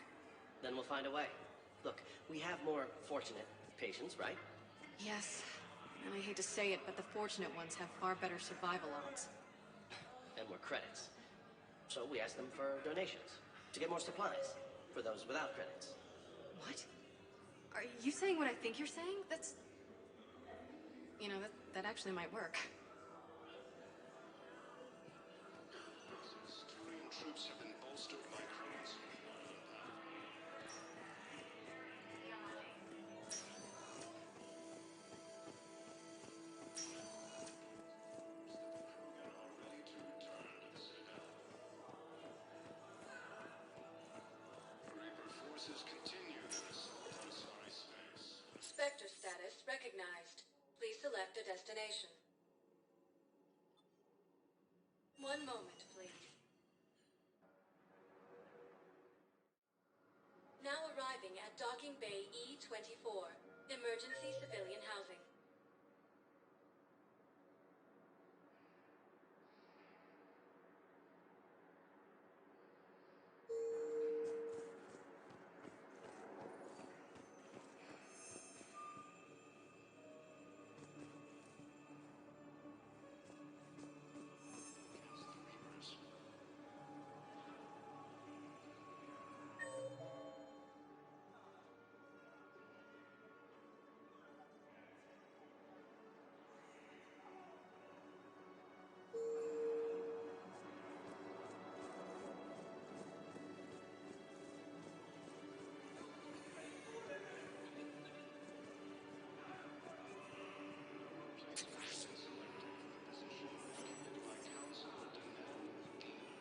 Then we'll find a way. Look, we have more fortunate patients, right? Yes. And I hate to say it, but the fortunate ones have far better survival odds. And more credits. So we ask them for donations to get more supplies for those without credits. What? Are you saying what I think you're saying? That's... You know, that actually might work. Turian troops have been bolstered by credits. Forces continue their assault on Asari space. Spectre status recognized. Please select a destination. One moment, please. Now arriving at Docking Bay E-24. Emergency civilian housing.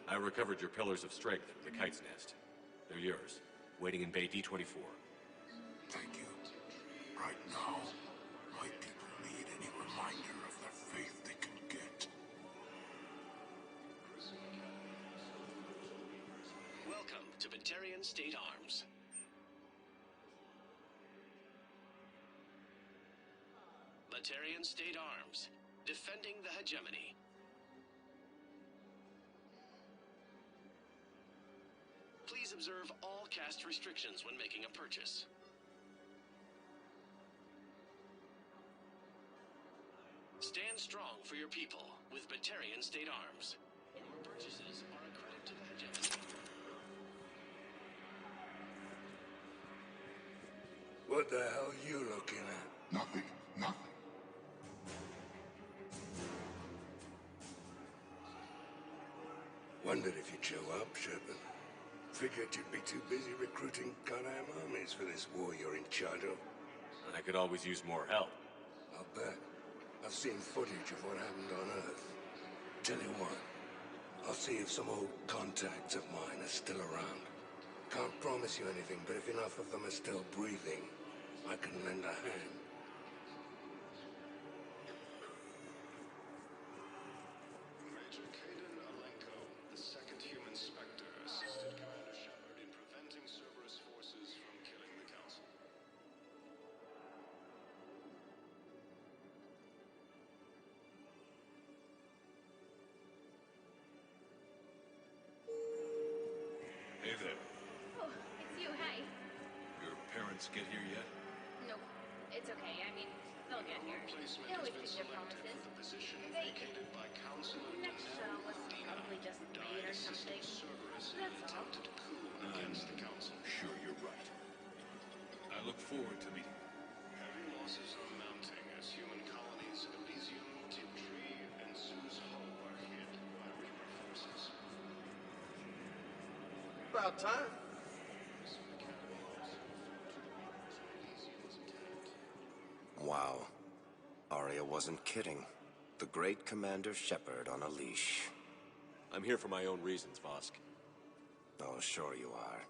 I recovered your pillars of strength from the Kite's Nest. They're yours, waiting in Bay D-24. Thank you. Right now, my people need any reminder of the faith they can get. Welcome to Batarian State Arms. Batarian State Arms, defending the hegemony. Please observe all caste restrictions when making a purchase. Stand strong for your people with Batarian State Arms. Your purchases are a credit to the hegemony. What the hell are you looking at? Nothing. Nothing. Wondered if you'd show up, Shepard. Figured you'd be too busy recruiting goddamn armies for this war you're in charge of. I could always use more help. I'll bet. I've seen footage of what happened on Earth. Tell you what, I'll see if some old contacts of mine are still around. Can't promise you anything, but if enough of them are still breathing, I can lend a hand. Major Kaden Alenko, the second human Spectre, assisted Commander Shepard in preventing Cerberus forces from killing the Council. Hey there. Oh, it's you, hey. Your parents get here yet? No, it's okay. I mean, they'll get here. Replacement They has always been keep their selected promises. for the position They... vacated by Counselor Next show was probably just made or something. Cerberus in an That's all. attempted coup against the Council. Sure, you're right. I look forward to meeting you. Heavy losses are mounting as human colonies of Elysium, Tiptree, and Zeus Hope are hit by Reaper forces. About time. Wow. Aria wasn't kidding. The great Commander Shepard on a leash. I'm here for my own reasons, Vosk. Oh, sure you are.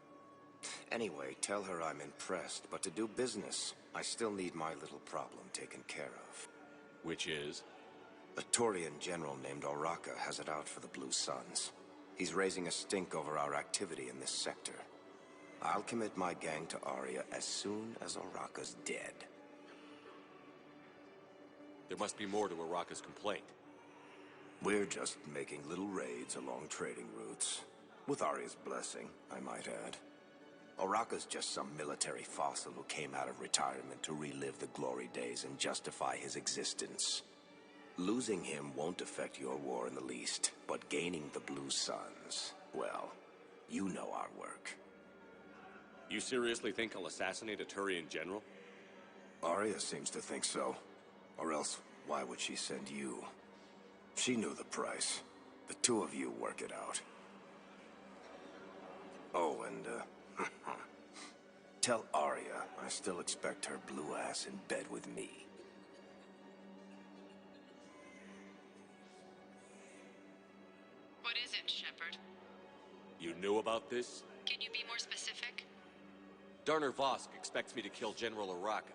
Anyway, tell her I'm impressed, but to do business, I still need my little problem taken care of. Which is? A Turian general named Oraka has it out for the Blue Suns. He's raising a stink over our activity in this sector. I'll commit my gang to Aria as soon as Oraka's dead. There must be more to Oraka's complaint. We're just making little raids along trading routes. With Aria's blessing, I might add. Oraka's just some military fossil who came out of retirement to relive the glory days and justify his existence. Losing him won't affect your war in the least, but gaining the Blue Suns, well, you know our work. You seriously think I'll assassinate a Turian general? Aria seems to think so. Or else, why would she send you? She knew the price. The two of you work it out. Oh, and, tell Aria I still expect her blue ass in bed with me. What is it, Shepard? You knew about this? Can you be more specific? Darner Vosk expects me to kill General Oraka.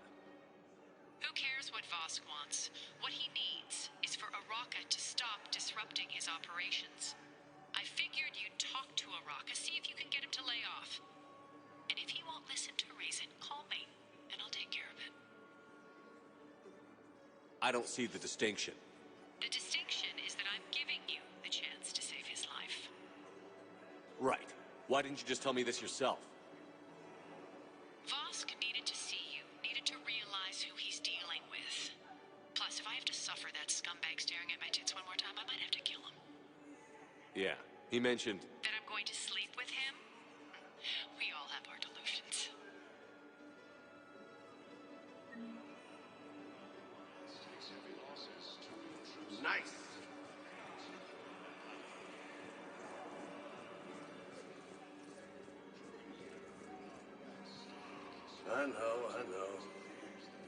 Who cares what Vosk wants? What he needs is for Oraka to stop disrupting his operations. I figured you'd talk to Oraka, see if you can get him to lay off. And if he won't listen to reason, call me, and I'll take care of it. I don't see the distinction. The distinction is that I'm giving you the chance to save his life. Right. Why didn't you just tell me this yourself? Vosk needed to see you, needed to realize who he's dealing with. Plus, if I have to suffer that scumbag staring at my tits one more time, I might have to kill him. Yeah, he mentioned... That I'm going to sleep with him? We all have our delusions. Nice. I know.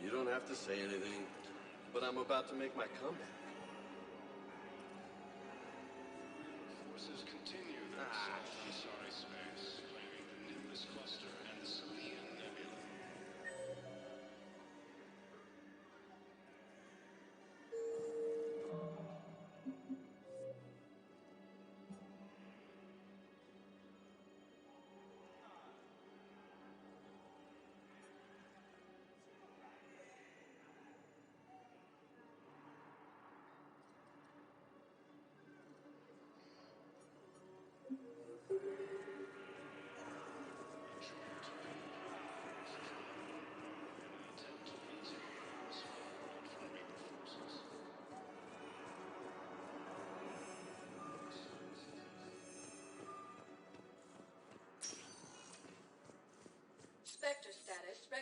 You don't have to say anything, but I'm about to make my comeback. Forces continue their assault on Sorry Space, claiming the Nimbus Cluster and the Salian Nebula.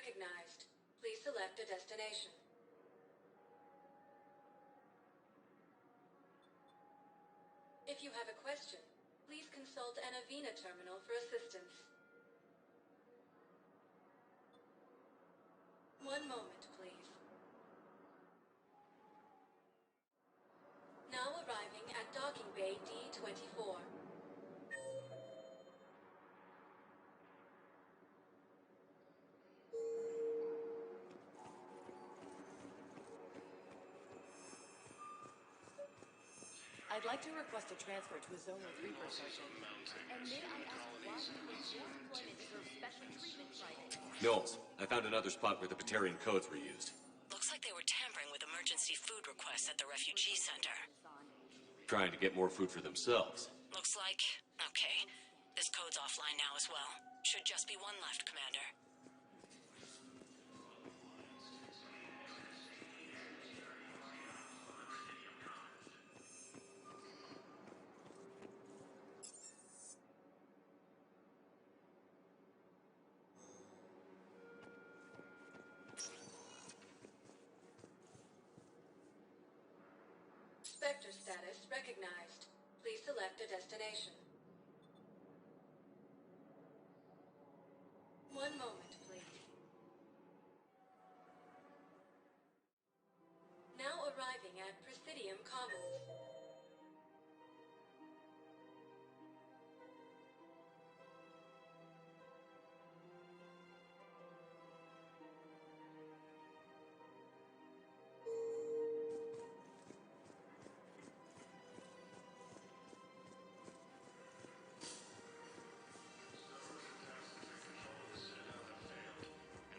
recognized. Please select a destination. If you have a question, please consult an Avena terminal for assistance. One moment, please. Now arriving at docking bay D24. I'd like to request a transfer to a Zone 3 person. And may I ask why you would your employment deserves special treatment, Private? Knowles, I found another spot where the Batarian codes were used. Looks like they were tampering with emergency food requests at the refugee center. Trying to get more food for themselves. Looks like... okay. This code's offline now as well. Should just be one left, Commander. Spectre status recognized. Please select a destination. One moment, please. Now arriving at Presidium Commons.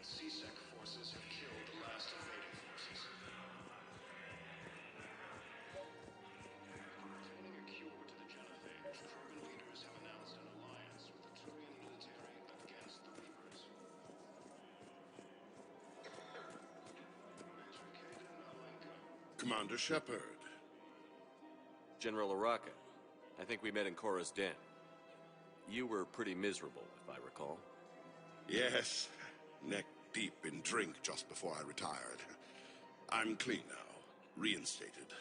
CSEC forces have killed the last invading forces. Pertaining a cure to the genophage, Krogan leaders have announced an alliance with the Turian military against the Reapers. Commander Shepard. General Araka, I think we met in Korra's den. You were pretty miserable, if I recall. Yes, neck deep in drink just before I retired. I'm clean now, reinstated.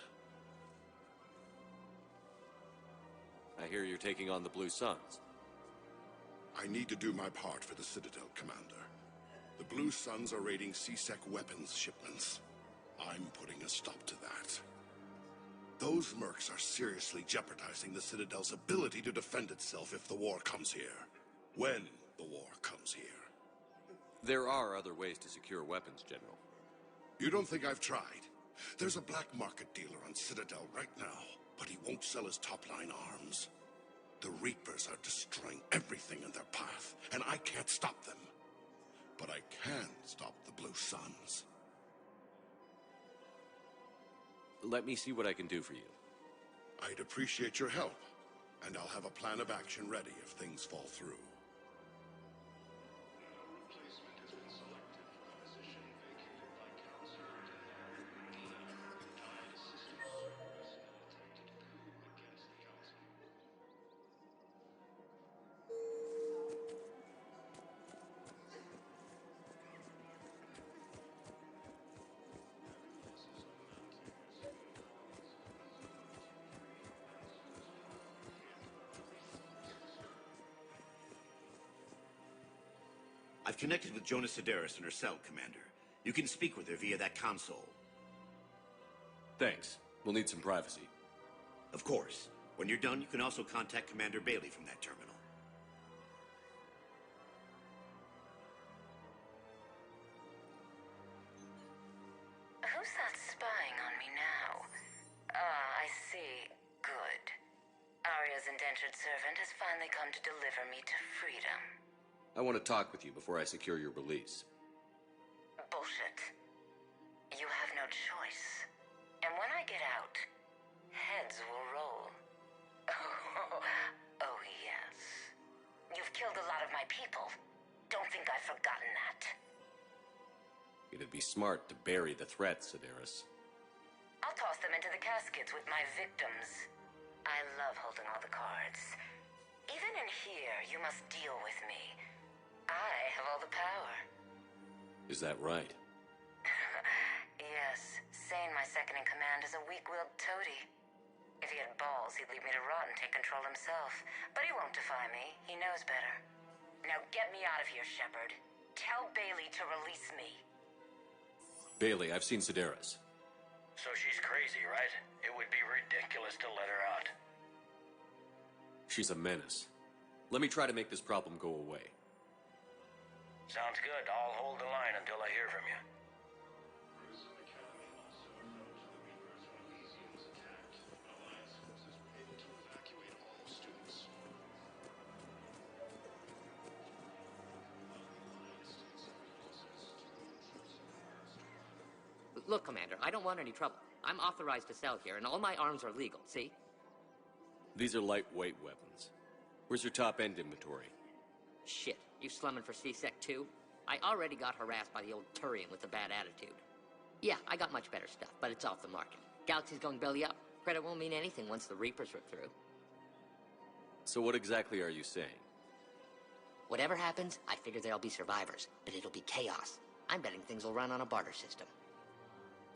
I hear you're taking on the Blue Suns. I need to do my part for the Citadel, Commander. The Blue Suns are raiding CSEC weapons shipments. I'm putting a stop to that. Those mercs are seriously jeopardizing the Citadel's ability to defend itself if the war comes here. When the war comes here. There are other ways to secure weapons, General. You don't think I've tried? There's a black market dealer on Citadel right now, but he won't sell his top-line arms. The Reapers are destroying everything in their path, and I can't stop them. But I can stop the Blue Suns. Let me see what I can do for you. I'd appreciate your help, and I'll have a plan of action ready if things fall through. I've connected with Jonas Sedaris in her cell, Commander. You can speak with her via that console. Thanks. We'll need some privacy. Of course. When you're done, you can also contact Commander Bailey from that terminal. Who's that spying on me now? I see. Good. Aria's indentured servant has finally come to deliver me to freedom. I want to talk with you before I secure your release. Bullshit. You have no choice. And when I get out, heads will roll. Oh, yes. You've killed a lot of my people. Don't think I've forgotten that. It'd be smart to bury the threat, Sedaris. I'll toss them into the caskets with my victims. I love holding all the cards. Even in here, you must deal with me. I have all the power. Is that right? Yes. Sane, my second-in-command, is a weak-willed toady. If he had balls, he'd leave me to rot and take control himself. But he won't defy me. He knows better. Now get me out of here, Shepard. Tell Bailey to release me. Bailey, I've seen Sedaris. So she's crazy, right? It would be ridiculous to let her out. She's a menace. Let me try to make this problem go away. Sounds good. I'll hold the line until I hear from you. Look, Commander, I don't want any trouble. I'm authorized to sell here, and all my arms are legal, see? These are lightweight weapons. Where's your top-end inventory? Shit, you slumming for C-Sec too? I already got harassed by the old Turian with a bad attitude. Yeah, I got much better stuff, but it's off the market. Galaxy's going belly up. Credit won't mean anything once the Reapers rip through. So what exactly are you saying? Whatever happens, I figure there'll be survivors, but it'll be chaos. I'm betting things will run on a barter system.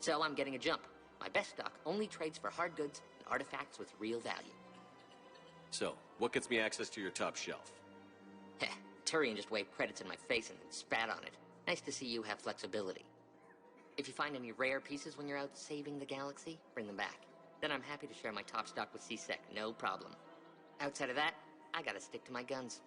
So I'm getting a jump. My best stock only trades for hard goods and artifacts with real value. So, what gets me access to your top shelf? Heh, Turian just waved credits in my face and then spat on it. Nice to see you have flexibility. If you find any rare pieces when you're out saving the galaxy, bring them back. Then I'm happy to share my top stock with C-Sec, no problem. Outside of that, I gotta stick to my guns.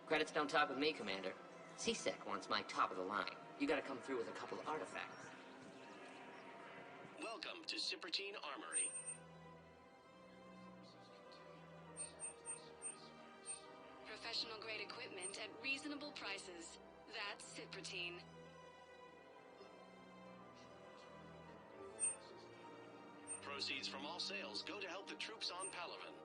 Credits don't talk with me, Commander. C-Sec wants my top of the line. You gotta come through with a couple of artifacts. Welcome to Cypertine Armory. Professional-grade equipment at reasonable prices. That's Cypertine. Proceeds from all sales go to help the troops on Palaven.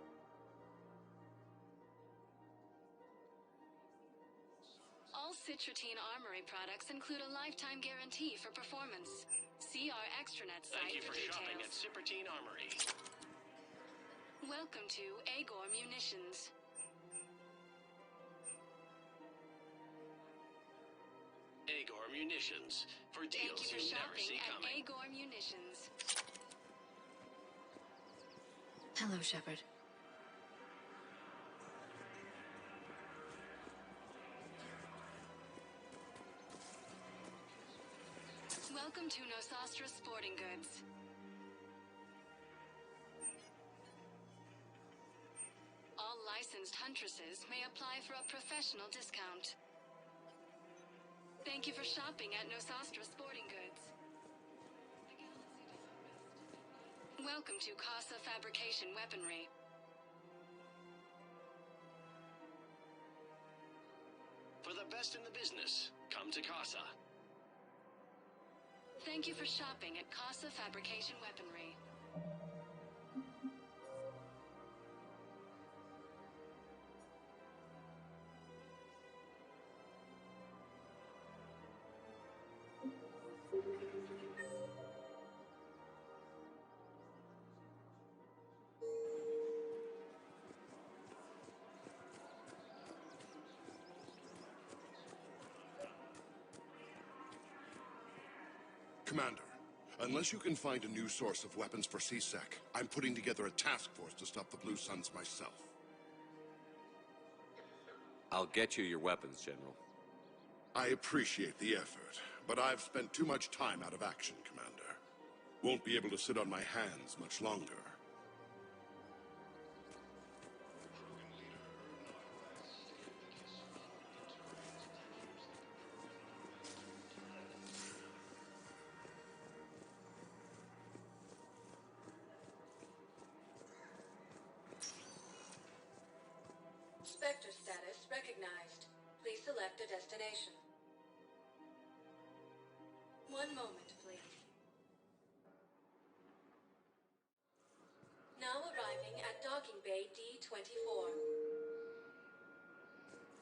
All Cypertine Armory products include a lifetime guarantee for performance. See our extranet site Thank you for details. shopping at Cypertine Armory. Welcome to Agor Munitions. Agor Munitions. For deals Thank you for you never shopping see at coming. Agor Munitions. Hello, Shepard. Welcome to Nosastra Sporting Goods. All licensed huntresses may apply for a professional discount. Thank you for shopping at Nosastra Sporting Goods. Welcome to Casa Fabrication Weaponry. For the best in the business, come to Casa. Thank you for shopping at Casa Fabrication Weaponry. Commander, unless you can find a new source of weapons for C-Sec, I'm putting together a task force to stop the Blue Suns myself. I'll get you your weapons, General. I appreciate the effort, but I've spent too much time out of action, Commander. Won't be able to sit on my hands much longer. Spectre status recognized. Please select a destination. One moment, please. Now arriving at docking bay D-24.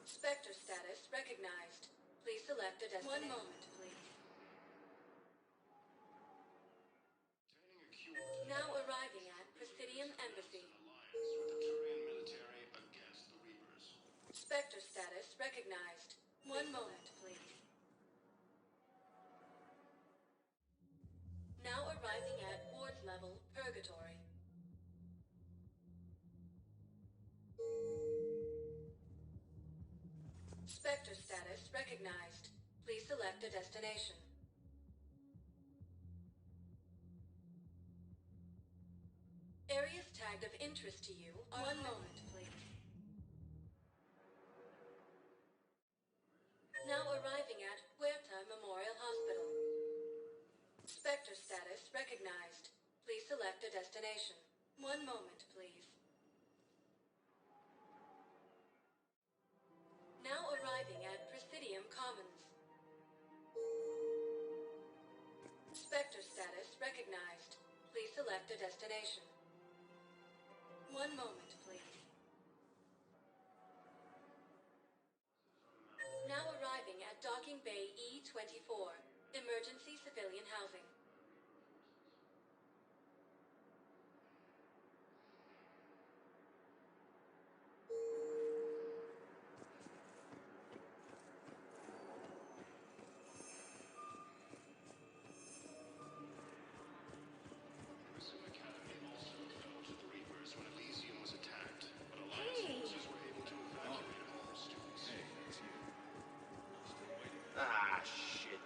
Spectre status recognized. Please select a destination. One moment, please. Now arriving at Presidium Embassy. Spectre status recognized. One moment, please. Now arriving at ward level purgatory. Spectre status recognized. Please select a destination. Areas tagged of interest to you are... One moment, please. Now arriving at Huerta Memorial Hospital. Spectre status recognized. Please select a destination. One moment, please. Now arriving at Presidium Commons. Spectre status recognized. Please select a destination. One moment, please. Now arriving at Docking Bay E-24, emergency civilian housing. Ah, shit.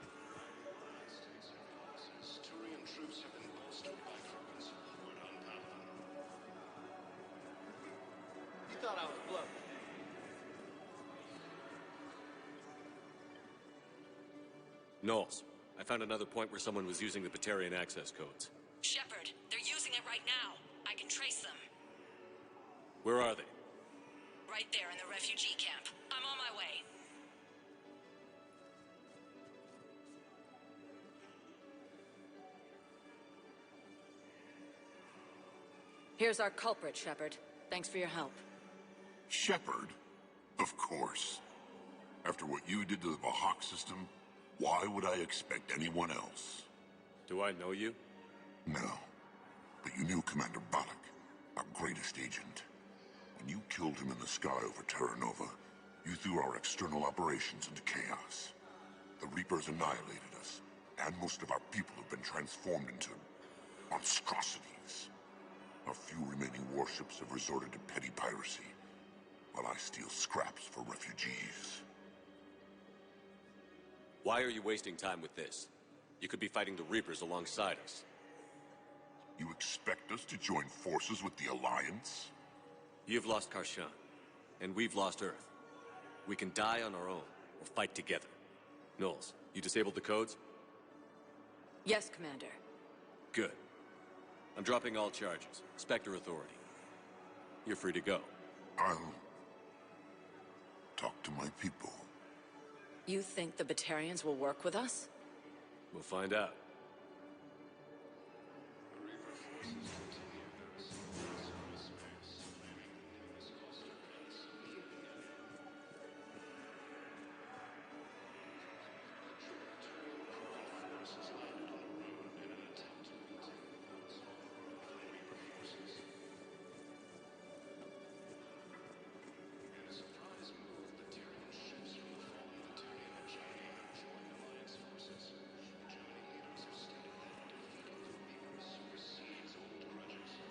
Turian troops have been bolstered by Krogan's support on Palaven. You thought I was bluffing. Knowles, I found another point where someone was using the Batarian access codes. Shepard, they're using it right now. I can trace them. Where are they? Right there in the refugee camp. I'm on my way. Here's our culprit, Shepard. Thanks for your help. Shepard? Of course. After what you did to the Bahak system, why would I expect anyone else? Do I know you? No. But you knew Commander Balak, our greatest agent. When you killed him in the sky over Terra Nova, you threw our external operations into chaos. The Reapers annihilated us, and most of our people have been transformed into monstrosities. Our few remaining warships have resorted to petty piracy, while I steal scraps for refugees. Why are you wasting time with this? You could be fighting the Reapers alongside us. You expect us to join forces with the Alliance? You've lost Karshan, and we've lost Earth. We can die on our own, or fight together. Knowles, you disabled the codes? Yes, Commander. Good. I'm dropping all charges. Spectre Authority. You're free to go. I'll talk to my people. You think the Batarians will work with us? We'll find out.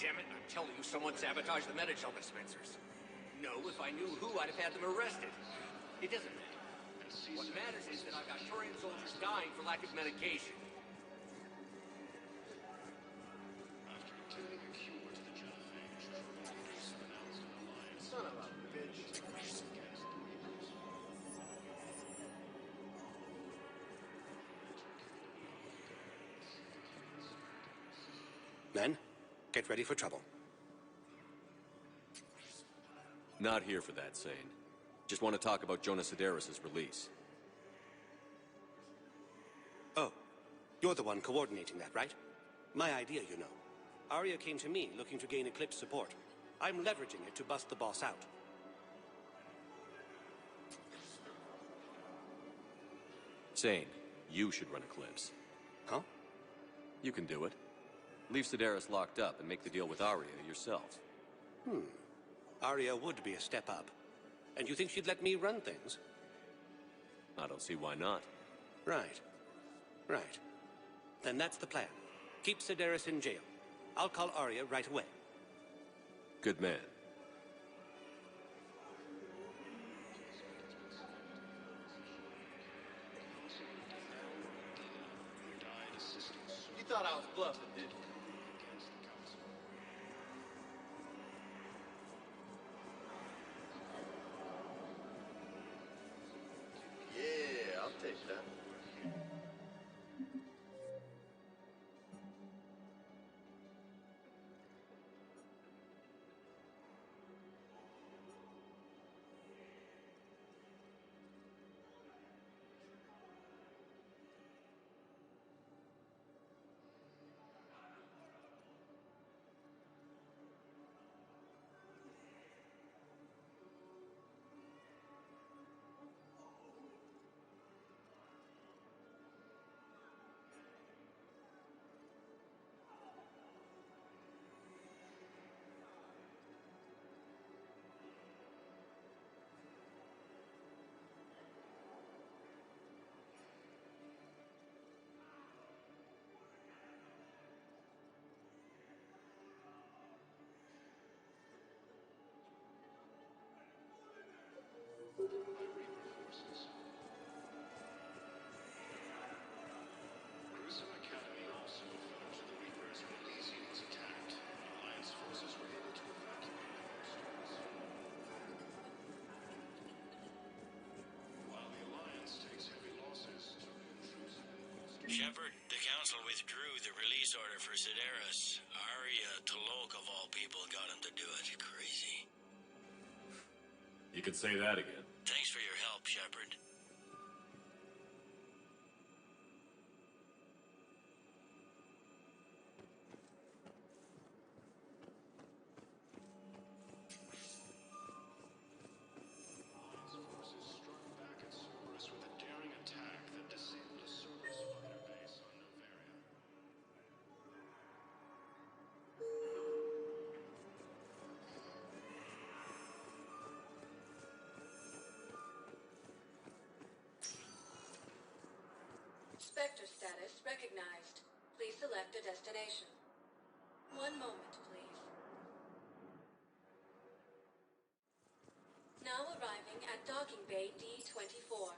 Damn it, I'm telling you, someone sabotaged the Metagel dispensers. No, if I knew who, I'd have had them arrested. It doesn't matter. What matters is that I've got Turian soldiers dying for lack of medication. After obtaining a cure to the genophage, announced an alliance. Son of a bitch. Men, get ready for trouble. Not here for that, Sane. Just want to talk about Jonas Sedaris' release. Oh, you're the one coordinating that, right? My idea, you know. Aria came to me looking to gain Eclipse support. I'm leveraging it to bust the boss out. Sane, you should run Eclipse. Huh? You can do it. Leave Sedaris locked up and make the deal with Aria yourself. Aria would be a step up. And you think she'd let me run things? I don't see why not. Right. Right. Then that's the plan. Keep Sedaris in jail. I'll call Aria right away. Good man. You thought I was bluffing, did you? Yeah, I'll take that. Shepard, the Council withdrew the release order for Sedaris. Aria, T'Loak of all people, got him to do it. Crazy. You could say that again. Thanks for your help, Shepard. Spectre status recognized. Please select a destination. One moment, please. Now arriving at docking bay D-24.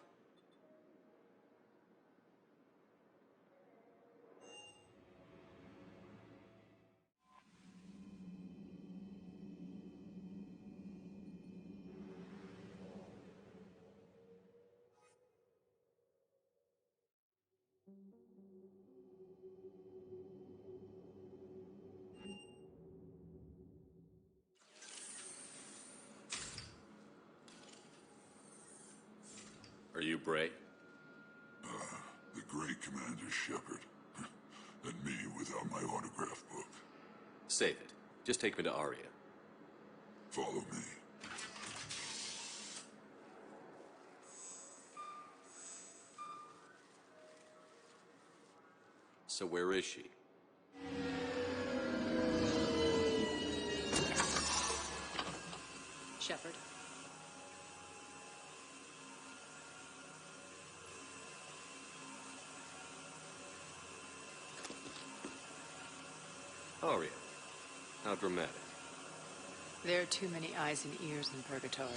Are you Bray? The great Commander Shepard. And me without my autograph book. Save it. Just take me to Aria. Follow me. So where is she? Shepard. Aria. How dramatic. There are too many eyes and ears in Purgatory.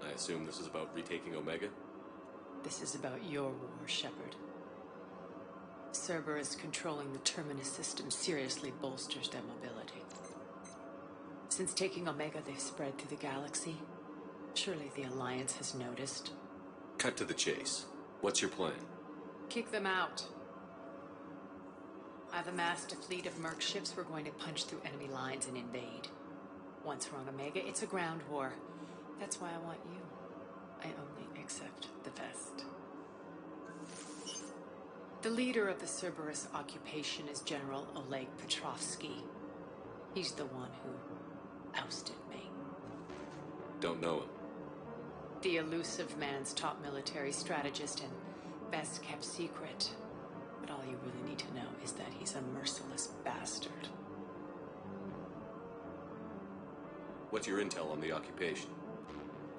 I assume this is about retaking Omega? This is about your war, Shepard. Cerberus controlling the Terminus system seriously bolsters their mobility. Since taking Omega, they've spread through the galaxy. Surely the Alliance has noticed. Cut to the chase. What's your plan? Kick them out. I've amassed a fleet of merc ships. We're going to punch through enemy lines and invade. Once we're on Omega, it's a ground war. That's why I want you. I only accept the best. The leader of the Cerberus occupation is General Oleg Petrovsky. He's the one who ousted me. Don't know him. The elusive man's top military strategist and best kept secret. But all you really need to know is that he's a merciless bastard. What's your intel on the occupation?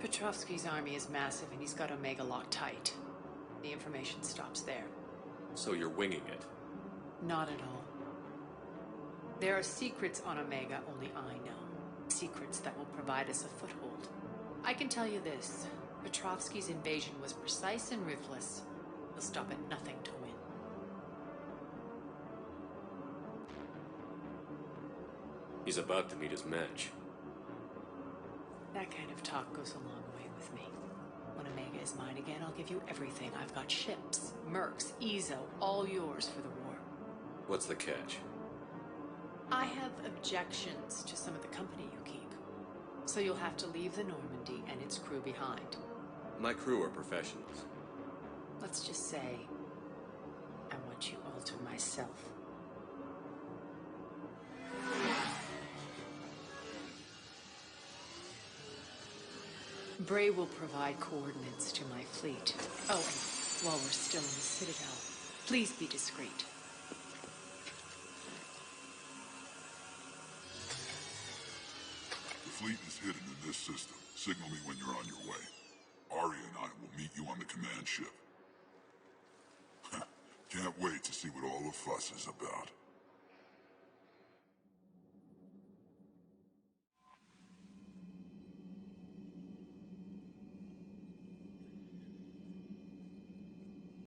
Petrovsky's army is massive and he's got Omega locked tight. The information stops there. So you're winging it? Not at all. There are secrets on Omega only I know. Secrets that will provide us a foothold. I can tell you this. Petrovsky's invasion was precise and ruthless. He'll stop at nothing to win. He's about to meet his match. That kind of talk goes a long way with me. When Omega is mine again, I'll give you everything. I've got ships, mercs, Ezo, all yours for the war. What's the catch? I have objections to some of the company you keep. So you'll have to leave the Normandy and its crew behind. My crew are professionals. Let's just say, I want you all to myself. Bray will provide coordinates to my fleet. Oh, and while we're still in the Citadel, please be discreet. The fleet is hidden in this system. Signal me when you're on your way. Aria and I will meet you on the command ship. Can't wait to see what all the fuss is about.